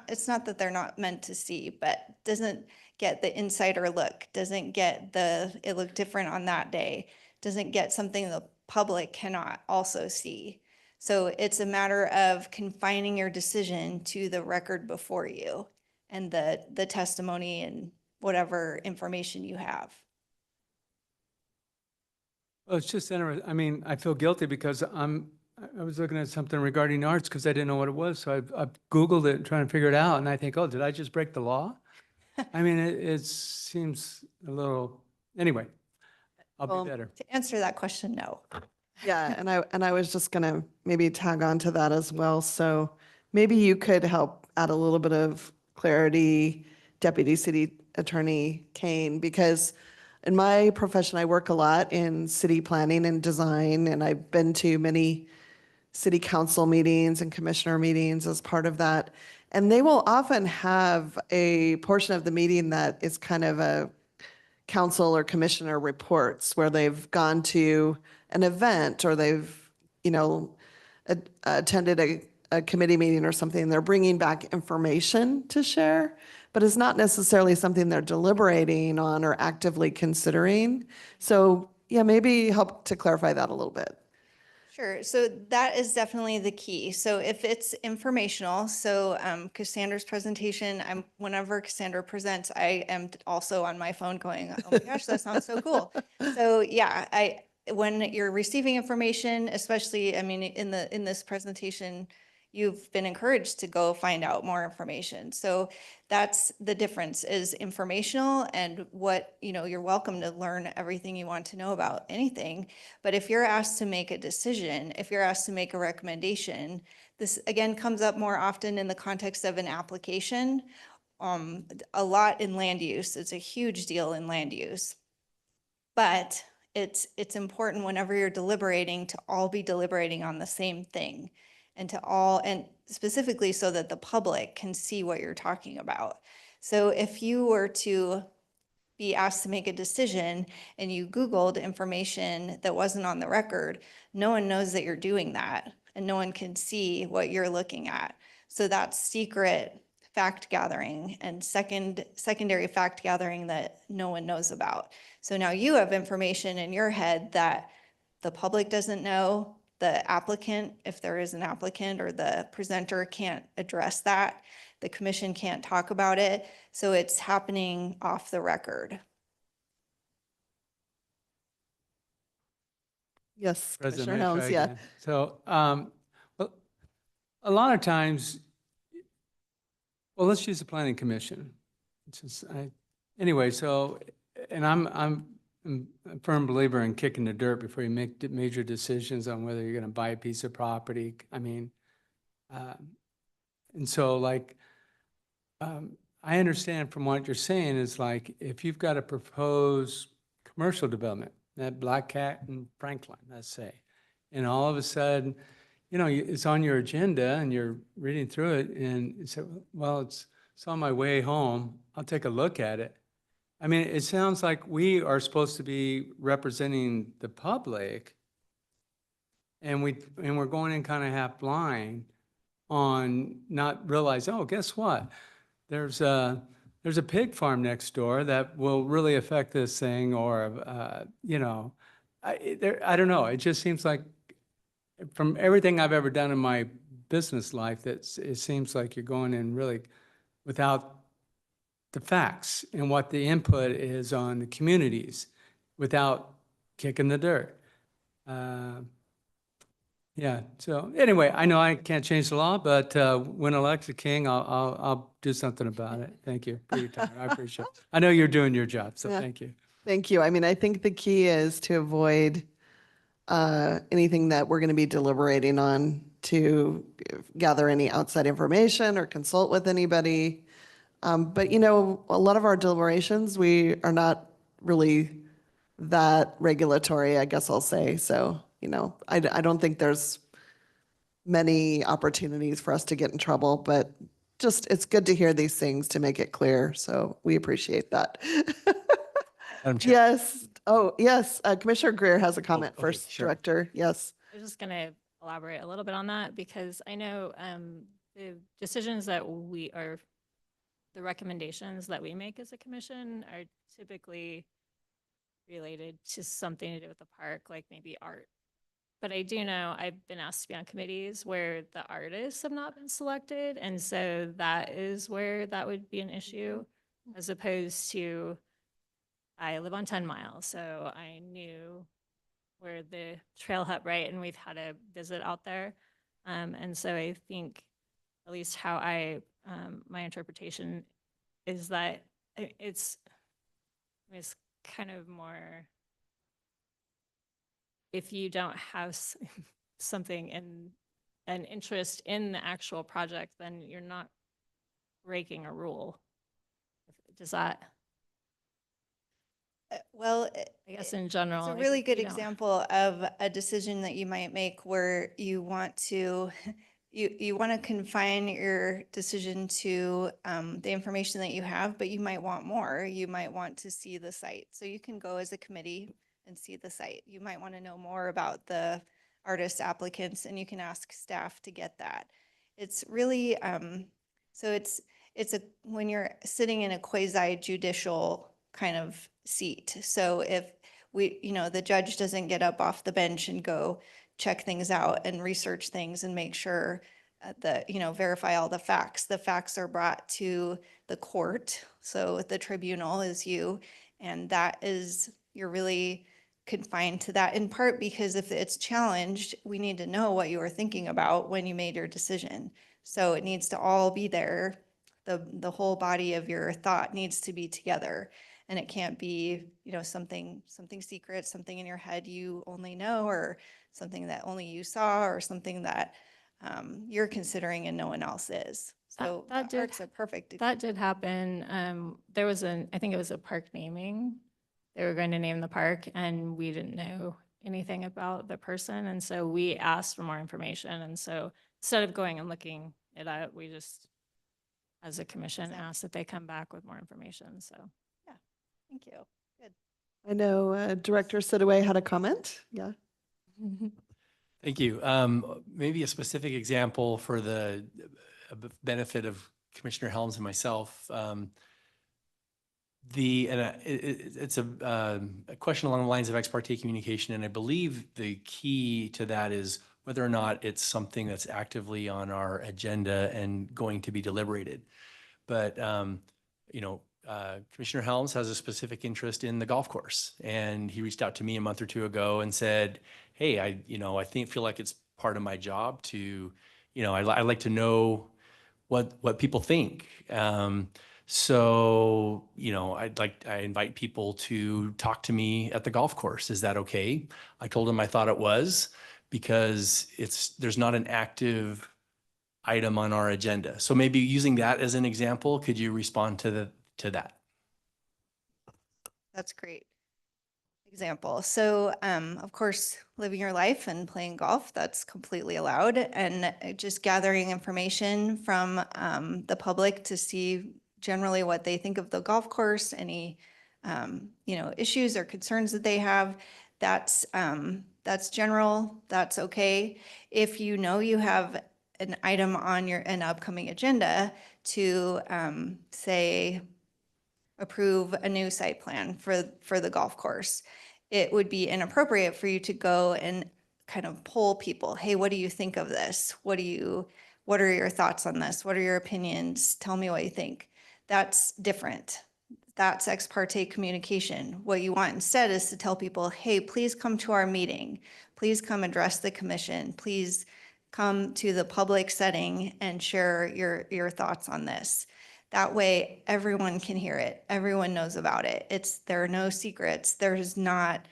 it's not that they're not meant to see, but doesn't get the insider look, doesn't get it looked different on that day, doesn't get something the public cannot also see. So it's a matter of confining your decision to the record before you and the testimony and whatever information you have. Well, it's just interesting. I mean, I feel guilty because I was looking at something regarding arts because I didn't know what it was. So I Googled it trying to figure it out. And I think, oh, did I just break the law? I mean, it seems a little, anyway, I'll be better. To answer that question, no. Yeah, and I was just gonna maybe tag on to that as well. So maybe you could help add a little bit of clarity, Deputy City Attorney Kane, because in my profession, I work a lot in city planning and design, and I've been to many city council meetings and commissioner meetings as part of that. And they will often have a portion of the meeting that is kind of a council or commissioner reports where they've gone to an event or they've, attended a committee meeting or something. They're bringing back information to share, but it's not necessarily something they're deliberating on or actively considering. So yeah, maybe help to clarify that a little bit. Sure. So that is definitely the key. So if it's informational, so Cassandra's presentation, whenever Cassandra presents, I am also on my phone going, oh my gosh, that sounds so cool. So yeah, when you're receiving information, especially, I mean, in this presentation, you've been encouraged to go find out more information. So that's the difference, is informational, and what, you're welcome to learn everything you want to know about anything. But if you're asked to make a decision, if you're asked to make a recommendation, this again comes up more often in the context of an application a lot in land use. It's a huge deal in land use. But it's important whenever you're deliberating to all be deliberating on the same thing and specifically so that the public can see what you're talking about. So if you were to be asked to make a decision and you Googled information that wasn't on the record, no one knows that you're doing that and no one can see what you're looking at. So that's secret fact gathering and secondary fact gathering that no one knows about. So now you have information in your head that the public doesn't know, the applicant, if there is an applicant, or the presenter can't address that. The commission can't talk about it. So it's happening off the record. Yes, President, Commissioner may I try Helms, yeah. again? So, well, a lot of times, well, let's use the planning commission. It's just, anyway, so, and I'm a firm believer in kicking the dirt before you make major decisions on whether you're going to buy a piece of property. I mean, and so like, I understand from what you're saying is like, if you've got a proposed commercial development, that Black Cat and Franklin, let's say, and all of a sudden, you know, it's on your agenda and you're reading through it and you say, well, it's on my way home. I'll take a look at it. I mean, it sounds like we are supposed to be representing the public and we're going in kind of half blind on not realizing, oh, guess what? There's a pig farm next door that will really affect this thing, or you know, I don't know. It just seems like from everything I've ever done in my business life, it seems like you're going in really without the facts and what the input is on the communities, without kicking the dirt. Yeah, so anyway, I know I can't change the law, but when elected king, I'll do something about it. Thank you for your time. I appreciate it. I know you're doing your job, so Yeah. thank you. Thank you. I mean, I think the key is to avoid anything that we're going to be deliberating on, to gather any outside information or consult with anybody. But, you know, a lot of our deliberations, we are not really that regulatory, I guess I'll say. So, you know, I don't think there's many opportunities for us to get in trouble, but just, it's good to hear these things to make it clear. So we appreciate that. Madam Chair. Yes. Oh, yes. Commissioner Greer has a comment okay, first, sure. Director. Yes. I was just going to elaborate a little bit on that because I know the decisions that the recommendations that we make as a commission are typically related to something to do with the park, like maybe art. But I do know I've been asked to be on committees where the artists have not been selected. And so that is where that would be an issue, as opposed to, I live on 10 Miles, so I knew where the trail hut, right? And we've had a visit out there. And so I think at least how my interpretation is that it's kind of more, if you don't have something in an interest in the actual project, then you're not breaking a rule. Does that? Well, I guess in general. it's a like, really if good you don't- example of a decision that you might make where you want to, you want to confine your decision to the information that you have, but you might want more. You might want to see the site. So you can go as a committee and see the site. You might want to know more about the artist applicants and you can ask staff to get that. It's really, so it's when you're sitting in a quasi judicial kind of seat. So if the judge doesn't get up off the bench and go check things out and research things and make sure verify all the facts. The facts are brought to the court. So the tribunal is you, and you're really confined to that in part because if it's challenged, we need to know what you were thinking about when you made your decision. So it needs to all be there. The whole body of your thought needs to be together. And it can't be, something secret, something in your head you only know, or something that only you saw, or something that you're considering and no one else is. So that the art's a perfect. That did happen. There was I think it was a park naming. They were going to name the park and we didn't know anything about the person. And so we asked for more information. And so instead of going and looking it up, we just, as a commission, asked that they come back with more information. So, Yeah, thank you. Good. I know Director Sidaway had a comment. Yeah. Thank you. Maybe a specific example for the benefit of Commissioner Helms and myself. It's a question along the lines of ex parte communication, and I believe the key to that is whether or not it's something that's actively on our agenda and going to be deliberated. But Commissioner Helms has a specific interest in the golf course, and he reached out to me a month or two ago and said, "Hey, I feel like it's part of my job to, I like to know what people think." So, I invite people to talk to me at the golf course. Is that okay? I told him I thought it was, because there's not an active item on our agenda. So maybe using that as an example, could you respond to that? That's great example. So, of course, living your life and playing golf, that's completely allowed. And just gathering information from the public to see generally what they think of the golf course, any, issues or concerns that they have, that's general, that's okay. If you know you have an item on an upcoming agenda to say, approve a new site plan for the golf course, it would be inappropriate for you to go and kind of poll people. Hey, what do you think of this? What are your thoughts on this? What are your opinions? Tell me what you think. That's different. That's ex parte communication. What you want instead is to tell people, hey, please come to our meeting. Please come address the commission. Please come to the public setting and share your thoughts on this. That way, everyone can hear it. Everyone knows about it. There are no secrets. There's not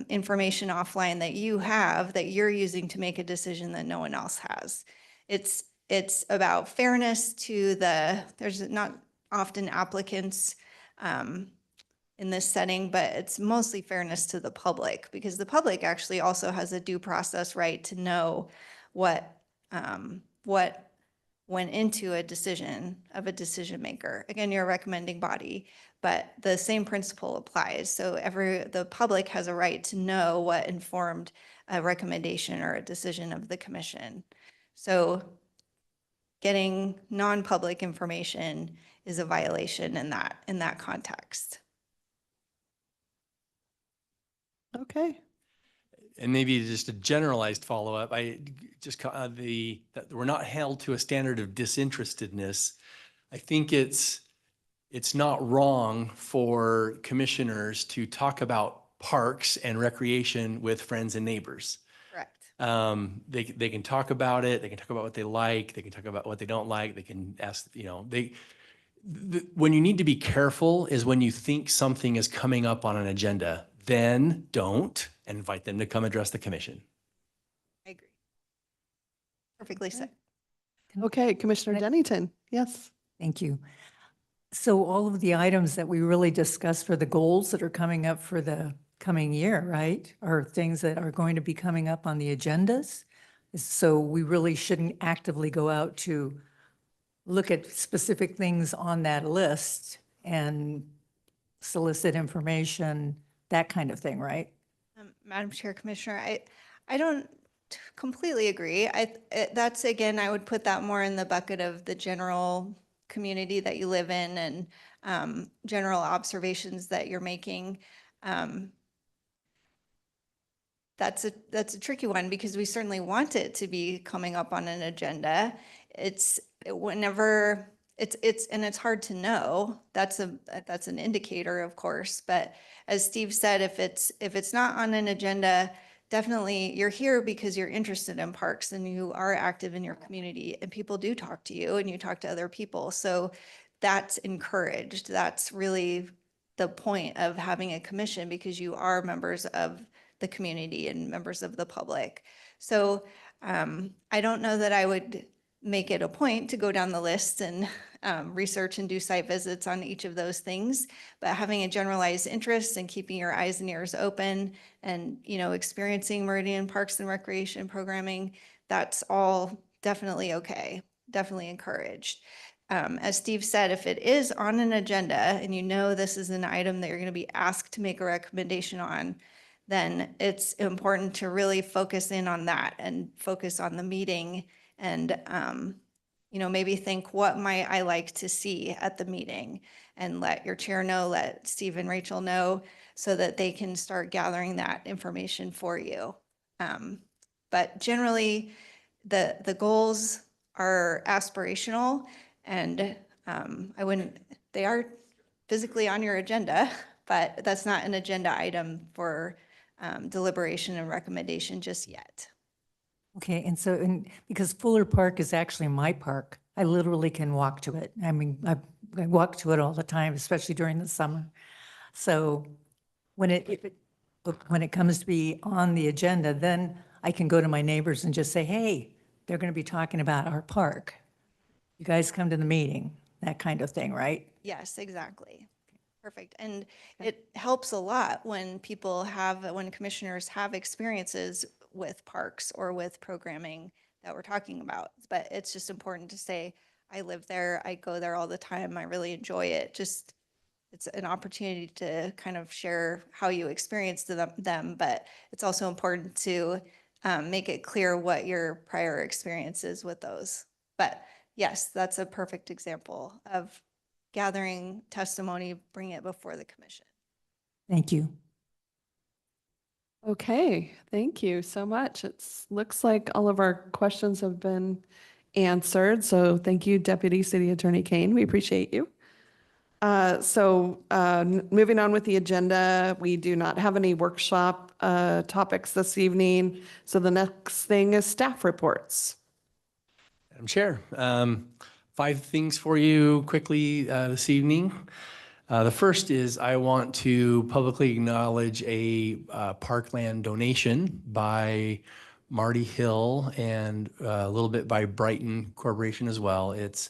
information offline that you have that you're using to make a decision that no one else has. It's about fairness to there's not often applicants in this setting, but it's mostly fairness to the public, because the public actually also has a due process right to know what went into a decision of a decision maker. Again, you're a recommending body, but the same principle applies. So the public has a right to know what informed a recommendation or a decision of the commission. So getting non-public information is a violation in that context. Okay. And maybe just a generalized follow-up, that we're not held to a standard of disinterestedness. I think it's not wrong for commissioners to talk about parks and recreation with friends and neighbors. Correct. They can talk about it. They can talk about what they like. They can talk about what they don't like. They can ask, when you need to be careful is when you think something is coming up on an agenda, then don't invite them to come address the commission. I agree. Perfectly said. Okay, Commissioner Dennington. Yes. Thank you. So all of the items that we really discussed for the goals that are coming up for the coming year, right, are things that are going to be coming up on the agendas. So we really shouldn't actively go out to look at specific things on that list and solicit information, that kind of thing, right? Madam Chair, Commissioner, I don't completely agree. That's, again, I would put that more in the bucket of the general community that you live in and general observations that you're making. That's a tricky one, because we certainly want it to be coming up on an agenda. It's hard to know. That's an indicator, of course. But as Steve said, if it's not on an agenda, definitely you're here because you're interested in parks and you are active in your community, and people do talk to you and you talk to other people. So that's encouraged. That's really the point of having a commission, because you are members of the community and members of the public. So I don't know that I would make it a point to go down the list and research and do site visits on each of those things. But having a generalized interest and keeping your eyes and ears open and, experiencing Meridian Parks and Recreation programming, that's all definitely okay, definitely encouraged. As Steve said, if it is on an agenda and this is an item that you're going to be asked to make a recommendation on, then it's important to really focus in on that and focus on the meeting and, maybe think, what might I like to see at the meeting? And let your chair know, let Steve and Rachel know, so that they can start gathering that information for you. But generally, the goals are aspirational, and they are physically on your agenda, but that's not an agenda item for deliberation and recommendation just yet. Okay, and so, because Fuller Park is actually my park, I literally can walk to it. I mean, I walk to it all the time, especially during the summer. So when when it comes to be on the agenda, then I can go to my neighbors and just say, hey, they're going to be talking about our park. You guys come to the meeting, that kind of thing, right? Yes, exactly. Perfect. And it helps a lot when when commissioners have experiences with parks or with programming that we're talking about. But it's just important to say, I live there, I go there all the time, I really enjoy it. It's an opportunity to kind of share how you experience them, but it's also important to make it clear what your prior experience is with those. But yes, that's a perfect example of gathering testimony, bring it before the commission. Thank you. Okay, thank you so much. It looks like all of our questions have been answered. So thank you, Deputy City Attorney Kane. We appreciate you. Moving on with the agenda, we do not have any workshop topics this evening. So the next thing is staff reports. Madam Chair, 5 things for you quickly this evening. The first is I want to publicly acknowledge a parkland donation by Marty Hill and a little bit by Brighton Corporation as well. It's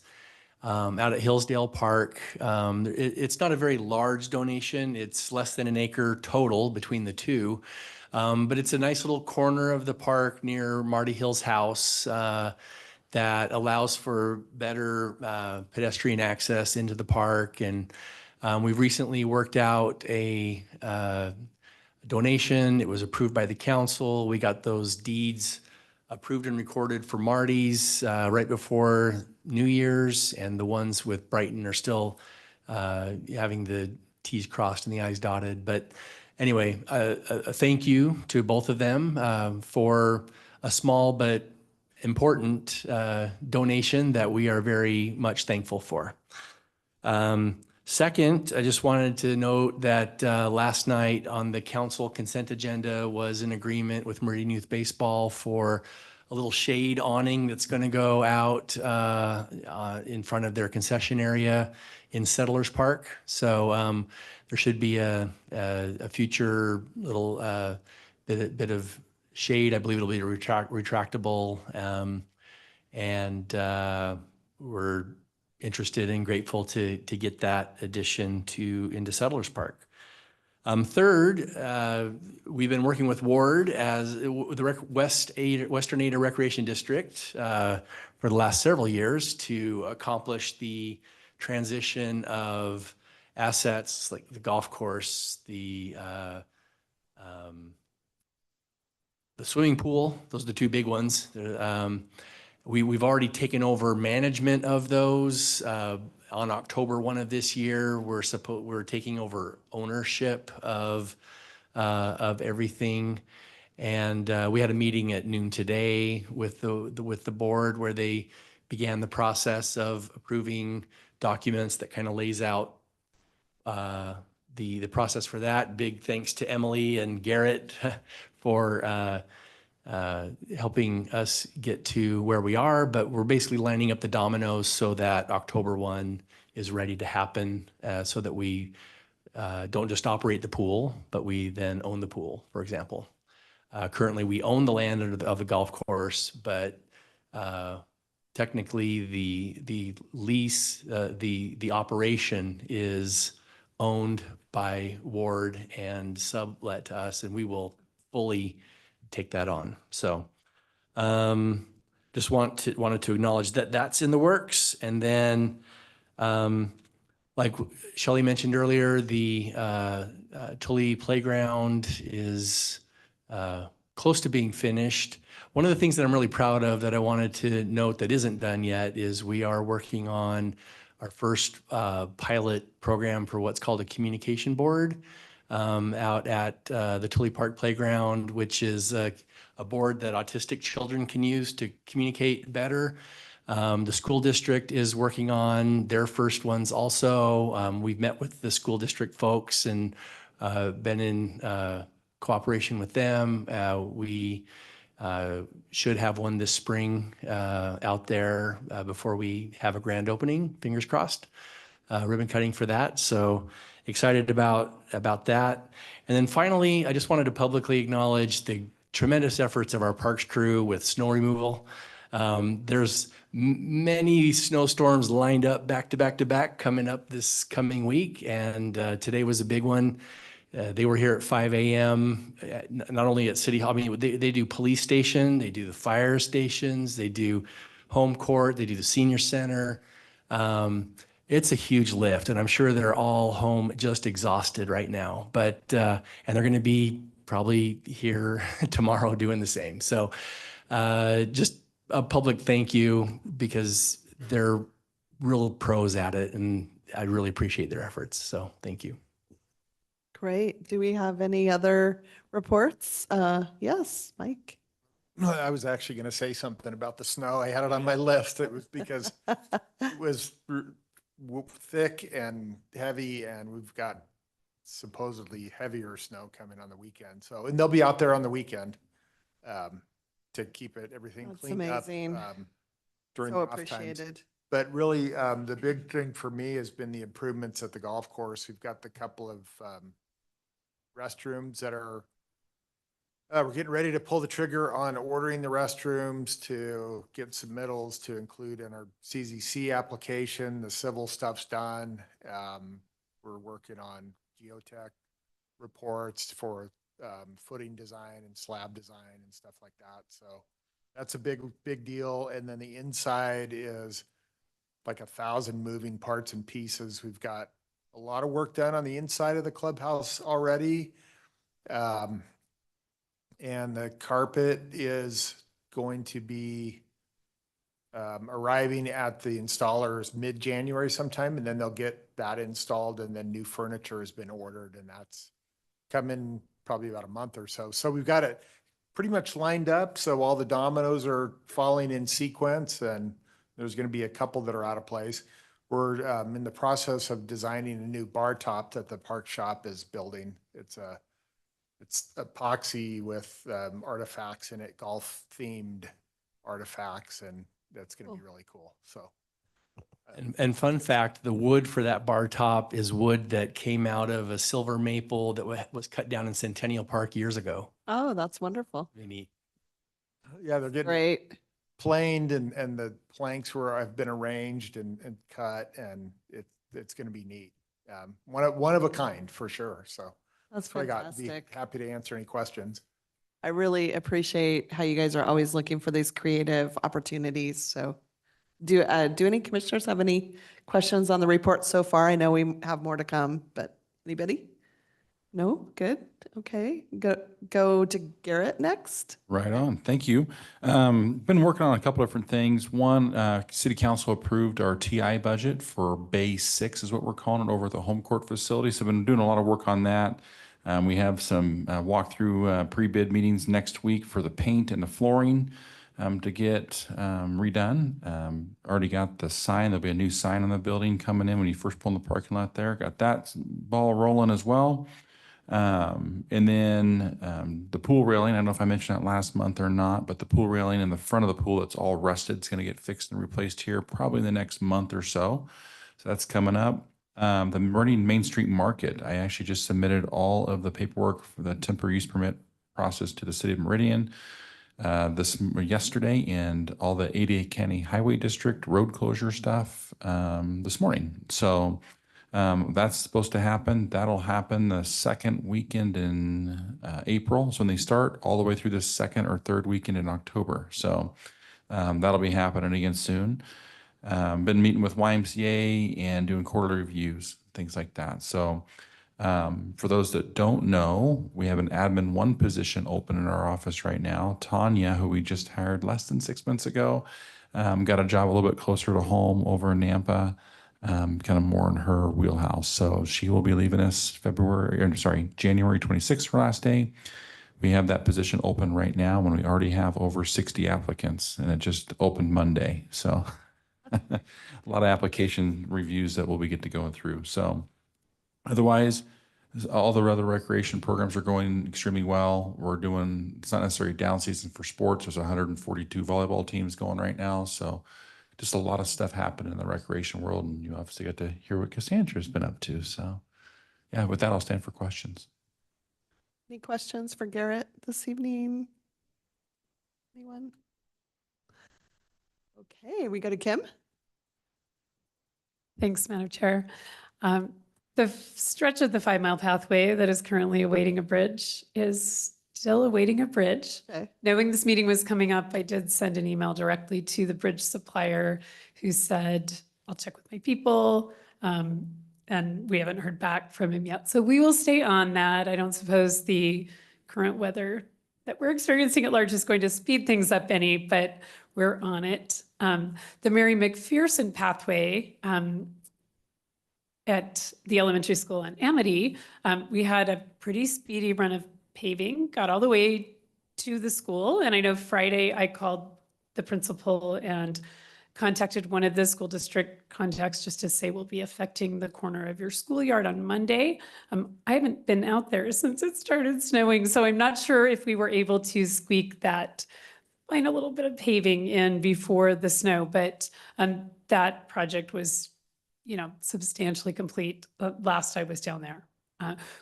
out at Hillsdale Park. It's not a very large donation. It's less than an acre total between the two. But it's a nice little corner of the park near Marty Hill's house that allows for better pedestrian access into the park. And we've recently worked out a donation. It was approved by the council. We got those deeds approved and recorded for Marty's right before New Year's, and the ones with Brighton are still having the T's crossed and the I's dotted. But anyway, a thank you to both of them for a small but important donation that we are very much thankful for. Second, I just wanted to note that last night on the council consent agenda was an agreement with Meridian Youth Baseball for a little shade awning that's going to go out in front of their concession area in Settlers Park. So there should be a future little bit of shade. I believe it'll be retractable, and we're interested and grateful to get that addition into Settlers Park. Third, we've been working with Ward as the Western Ada Recreation District for the last several years to accomplish the transition of assets like the golf course, the swimming pool. Those are the 2 big ones. We've already taken over management of those. On October 1 of this year, we're taking over ownership of everything. And we had a meeting at noon today with the board where they began the process of approving documents that kind of lays out the process for that. Big thanks to Emily and Garrett for helping us get to where we are, but we're basically lining up the dominoes so that October 1 is ready to happen, so that we don't just operate the pool, but we then own the pool, for example. Currently, we own the land of the golf course, but technically the lease, the operation is owned by Ward and sublet to us, and we will fully take that on. So just wanted to acknowledge that that's in the works. And then like Shelley mentioned earlier, the Tully Playground is close to being finished. One of the things that I'm really proud of that I wanted to note that isn't done yet is we are working on our first pilot program for what's called a communication board out at the Tully Park Playground, which is a board that autistic children can use to communicate better. The school district is working on their first ones also. We've met with the school district folks and been in cooperation with them. We should have one this spring out there before we have a grand opening, fingers crossed. Ribbon cutting for that. So excited about that. And then finally, I just wanted to publicly acknowledge the tremendous efforts of our parks crew with snow removal. There's many snowstorms lined up back to back to back coming up this coming week. And today was a big one. They were here at 5 a.m., not only at City Hall, I mean, they do police station, they do the fire stations, they do home court, they do the senior center. It's a huge lift, and I'm sure they're all home just exhausted right now, but, and they're going to be probably here tomorrow doing the same. So just a public thank you because they're real pros at it, and I really appreciate their efforts. So thank you. Great. Do we have any other reports? Yes, Mike. I was actually going to say something about the snow. I had it on my list. It was because it was thick and heavy, and we've got supposedly heavier snow coming on the weekend. So, and they'll be out there on the weekend to keep everything That's cleaned amazing. up during So the off times. appreciated. But really, the big thing for me has been the improvements at the golf course. We've got the couple of restrooms that are, we're getting ready to pull the trigger on ordering the restrooms to get submittals to include in our CZC application. The civil stuff's done. We're working on geotech reports for footing design and slab design and stuff like that. So that's a big deal. And then the inside is like 1,000 moving parts and pieces. We've got a lot of work done on the inside of the clubhouse already. And the carpet is going to be arriving at the installers mid-January sometime, and then they'll get that installed, and then new furniture has been ordered, and that's coming probably about a month or so. So we've got it pretty much lined up. So all the dominoes are falling in sequence, and there's going to be a couple that are out of place. We're in the process of designing a new bar top that the park shop is building. It's epoxy with artifacts in it, golf themed artifacts, and that's going to be really cool. So. And fun fact, the wood for that bar top is wood that came out of a silver maple that was cut down in Centennial Park years ago. Oh, that's wonderful. Really neat. Yeah, they're getting Great. planed, and the planks have been arranged and cut, and it's going to be neat. One of a kind for sure. So That's I got. Be fantastic. happy to answer any questions. I really appreciate how you guys are always looking for these creative opportunities. So do any commissioners have any questions on the report so far? I know we have more to come, but anybody? No? Good. Okay. Go to Garrett next. Right on. Thank you. Been working on a couple different things. One, City Council approved our TI budget for Bay 6 is what we're calling it, over at the home court facility. So I've been doing a lot of work on that. We have some walkthrough pre-bid meetings next week for the paint and the flooring to get redone. Already got the sign. There'll be a new sign on the building coming in when you first pull in the parking lot there. Got that ball rolling as well. And then the pool railing, I don't know if I mentioned that last month or not, but the pool railing in the front of the pool that's all rusted, it's going to get fixed and replaced here probably in the next month or so. So that's coming up. The Meridian Main Street Market, I actually just submitted all of the paperwork for the temporary use permit process to the city of Meridian. yesterday, and all the 88 County Highway District road closure stuff this morning. So that's supposed to happen. That'll happen the second weekend in April. So when they start, all the way through the second or third weekend in October. So that'll be happening again soon. Been meeting with YMCA and doing quarterly reviews, things like that. So for those that don't know, we have an admin 1 position open in our office right now. Tanya, who we just hired less than 6 months ago, got a job a little bit closer to home over in Nampa, kind of more in her wheelhouse. So she will be leaving us January 26th, her last day. We have that position open right now when we already have over 60 applicants, and it just opened Monday. So a lot of application reviews that we'll be get to going through. So otherwise, all the other recreation programs are going extremely well. We're doing, it's not necessarily down season for sports. There's 142 volleyball teams going right now. So just a lot of stuff happening in the recreation world. And you obviously got to hear what Cassandra's been up to. So yeah, with that, I'll stand for questions. Any questions for Garrett this evening? Anyone? Okay, we go to Kim. Thanks, Madam Chair. The stretch of the 5 Mile pathway that is currently awaiting a bridge is still awaiting a bridge. Okay. Knowing this meeting was coming up, I did send an email directly to the bridge supplier who said, I'll check with my people. And we haven't heard back from him yet. So we will stay on that. I don't suppose the current weather that we're experiencing at large is going to speed things up any, but we're on it. The Mary McPherson pathway at the elementary school in Amity, we had a pretty speedy run of paving, got all the way to the school. And I know Friday I called the principal and contacted one of the school district contacts just to say we'll be affecting the corner of your schoolyard on Monday. I haven't been out there since it started snowing, so I'm not sure if we were able to squeak that, find a little bit of paving in before the snow, but that project was, substantially complete last I was down there.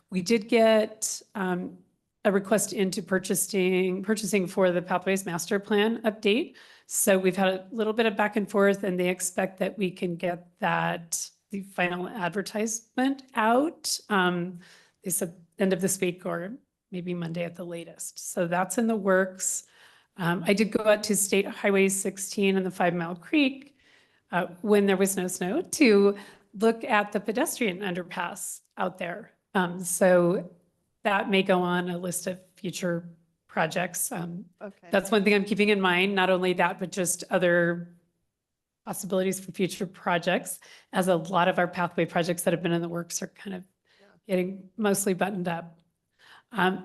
We did get a request into purchasing for the Pathways Master Plan update. So we've had a little bit of back and forth, and they expect that we can get the final advertisement out. They said end of this week or maybe Monday at the latest. So that's in the works. I did go out to State Highway 16 and the 5 Mile Creek when there was no snow to look at the pedestrian underpass out there. So that may go on a list of future projects. Okay. That's one thing I'm keeping in mind, not only that, but just other possibilities for future projects, as a lot of our pathway projects that have been in the works are kind of getting mostly buttoned up.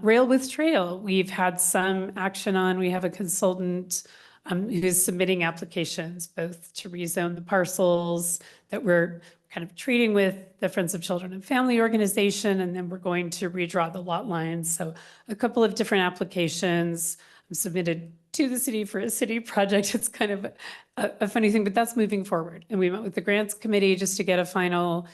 Rail with Trail, we've had some action on. We have a consultant who's submitting applications both to rezone the parcels that we're kind of treating with the Friends of Children and Family Organization, and then we're going to redraw the lot lines. So a couple of different applications submitted to the city for a city project. It's kind of a funny thing, but that's moving forward. And we met with the grants committee just to get a final,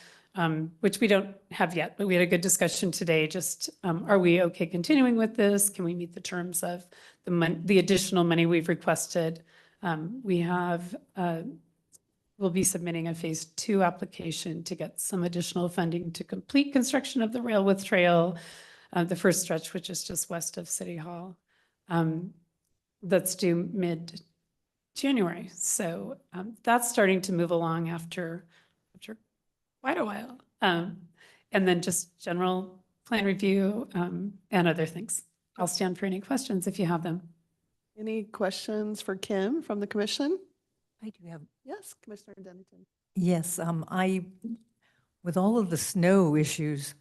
which we don't have yet, but we had a good discussion today. Just, are we okay continuing with this? Can we meet the terms of the additional money we've requested? We'll be submitting a phase 2 application to get some additional funding to complete construction of the Rail with Trail, the first stretch, which is just west of City Hall. That's due mid-January. So that's starting to move along after quite a while. And then just general plan review and other things. I'll stand for any questions if you have them. Any questions for Kim from the commission? I do have. Yes, Commissioner Dennington. Yes, with all of the snow issues,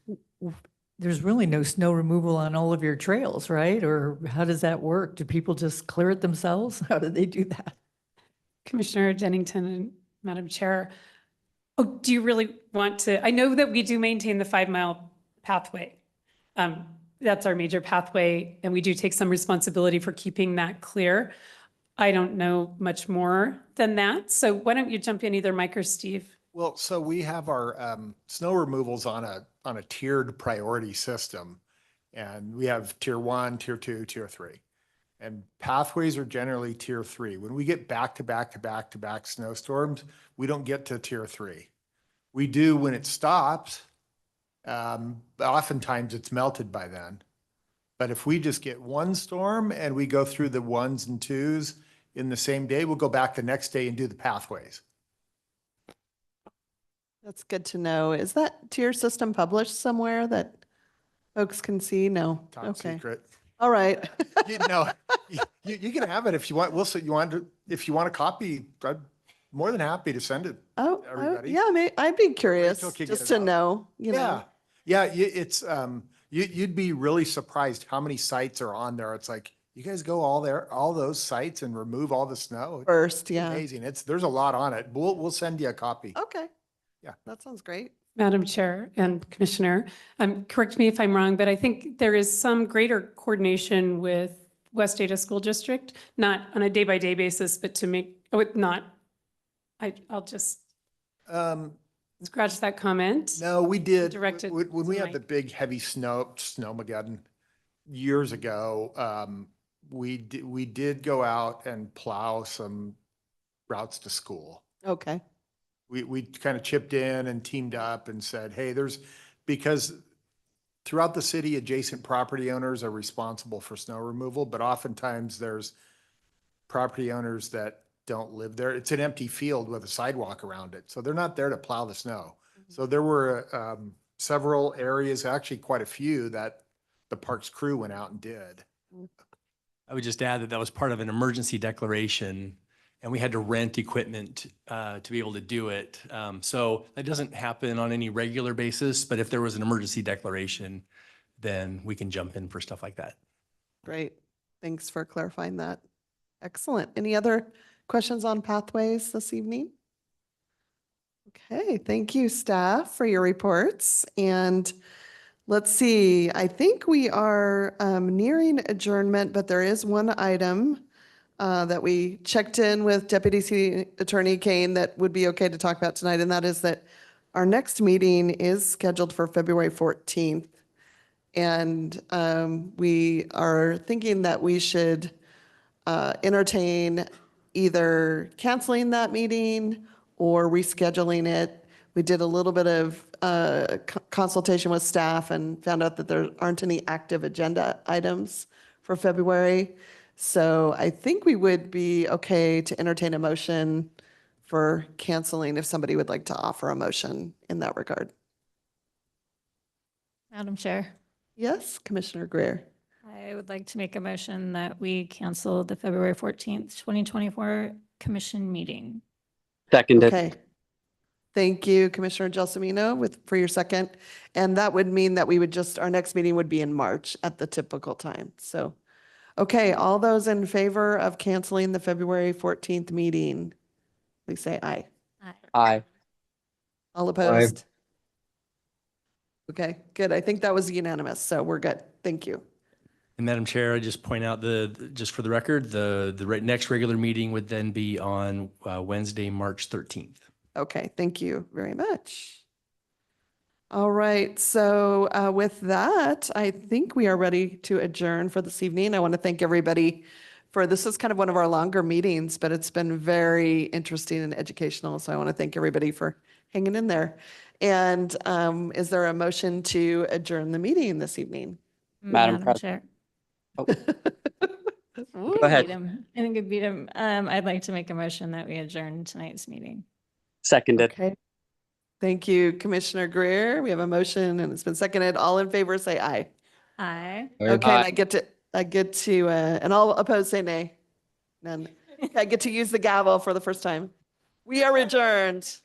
there's really no snow removal on all of your trails, right? Or how does that work? Do people just clear it themselves? How do they do that? Commissioner Dennington and Madam Chair, do you really want to? I know that we do maintain the 5 Mile pathway. That's our major pathway, and we do take some responsibility for keeping that clear. I don't know much more than that. So why don't you jump in, either Mike or Steve? Well, so we have our snow removals on a tiered priority system, and we have tier 1, tier 2, tier 3. And pathways are generally tier 3. When we get back to back to back to back snowstorms, we don't get to tier 3. We do when it stops. Oftentimes it's melted by then. But if we just get one storm and we go through the 1s and 2s in the same day, we'll go back the next day and do the pathways. That's good to know. Is that tier system published somewhere that folks can see? No. Top Okay. secret. All right. You know, you can have it if you want. If you want a copy, I'm more than happy to send it Oh, to everybody. yeah, I'd be curious till you get just it to out. know, you know. Yeah, it's you'd be really surprised how many sites are on there. It's like, you guys go all those sites and remove all the snow. It's First, yeah. amazing. There's a lot on it. We'll send you a copy. Okay. Yeah. That sounds great. Madam Chair and Commissioner, correct me if I'm wrong, but I think there is some greater coordination with West Ada School District, not on a day-by-day basis, but to make, I'll just scratch that comment. No, we did. Direct it When we to had the Mike. big heavy snowmageddon years ago, we did go out and plow some routes to school. Okay. We kind of chipped in and teamed up and said, hey, because throughout the city, adjacent property owners are responsible for snow removal, but oftentimes there's property owners that don't live there. It's an empty field with a sidewalk around it. So they're not there to plow the snow. So there were several areas, actually quite a few, that the parks crew went out and did. I would just add that that was part of an emergency declaration, and we had to rent equipment to be able to do it. So that doesn't happen on any regular basis, but if there was an emergency declaration, then we can jump in for stuff like that. Great. Thanks for clarifying that. Excellent. Any other questions on pathways this evening? Okay, thank you, staff, for your reports. And let's see, I think we are nearing adjournment, but there is one item that we checked in with Deputy City Attorney Kane that would be okay to talk about tonight, and that is that our next meeting is scheduled for February 14th. And we are thinking that we should entertain either canceling that meeting or rescheduling it. We did a little bit of consultation with staff and found out that there aren't any active agenda items for February. So I think we would be okay to entertain a motion for canceling if somebody would like to offer a motion in that regard. Madam Chair, Yes, Commissioner Greer. I would like to make a motion that we cancel the February 14th, 2024 commission meeting. Seconded. Okay. Thank you, Commissioner Gelsomino, for your second. And that would mean that our next meeting would be in March at the typical time. So, okay, all those in favor of canceling the February 14th meeting, please say aye. Aye. All opposed? Okay, good. I think that was unanimous, so we're good. Thank you. And Madam Chair, I just point out just for the record, the next regular meeting would then be on Wednesday, March 13th. Okay, thank you very much. All right, so with that, I think we are ready to adjourn for this evening. I want to thank everybody this is kind of one of our longer meetings, but it's been very interesting and educational. So I want to thank everybody for hanging in there. And is there a motion to adjourn the meeting this evening? Madam Chair. Oh. Ooh. Go ahead. I think it beat him. I'd like to make a motion that we adjourn tonight's meeting. Seconded. Okay. Thank you, Commissioner Greer. We have a motion and it's been seconded. All in favor, say aye. Aye. Okay, and I get to, and all opposed say nay. None. I get to use the gavel for the first time. We are adjourned.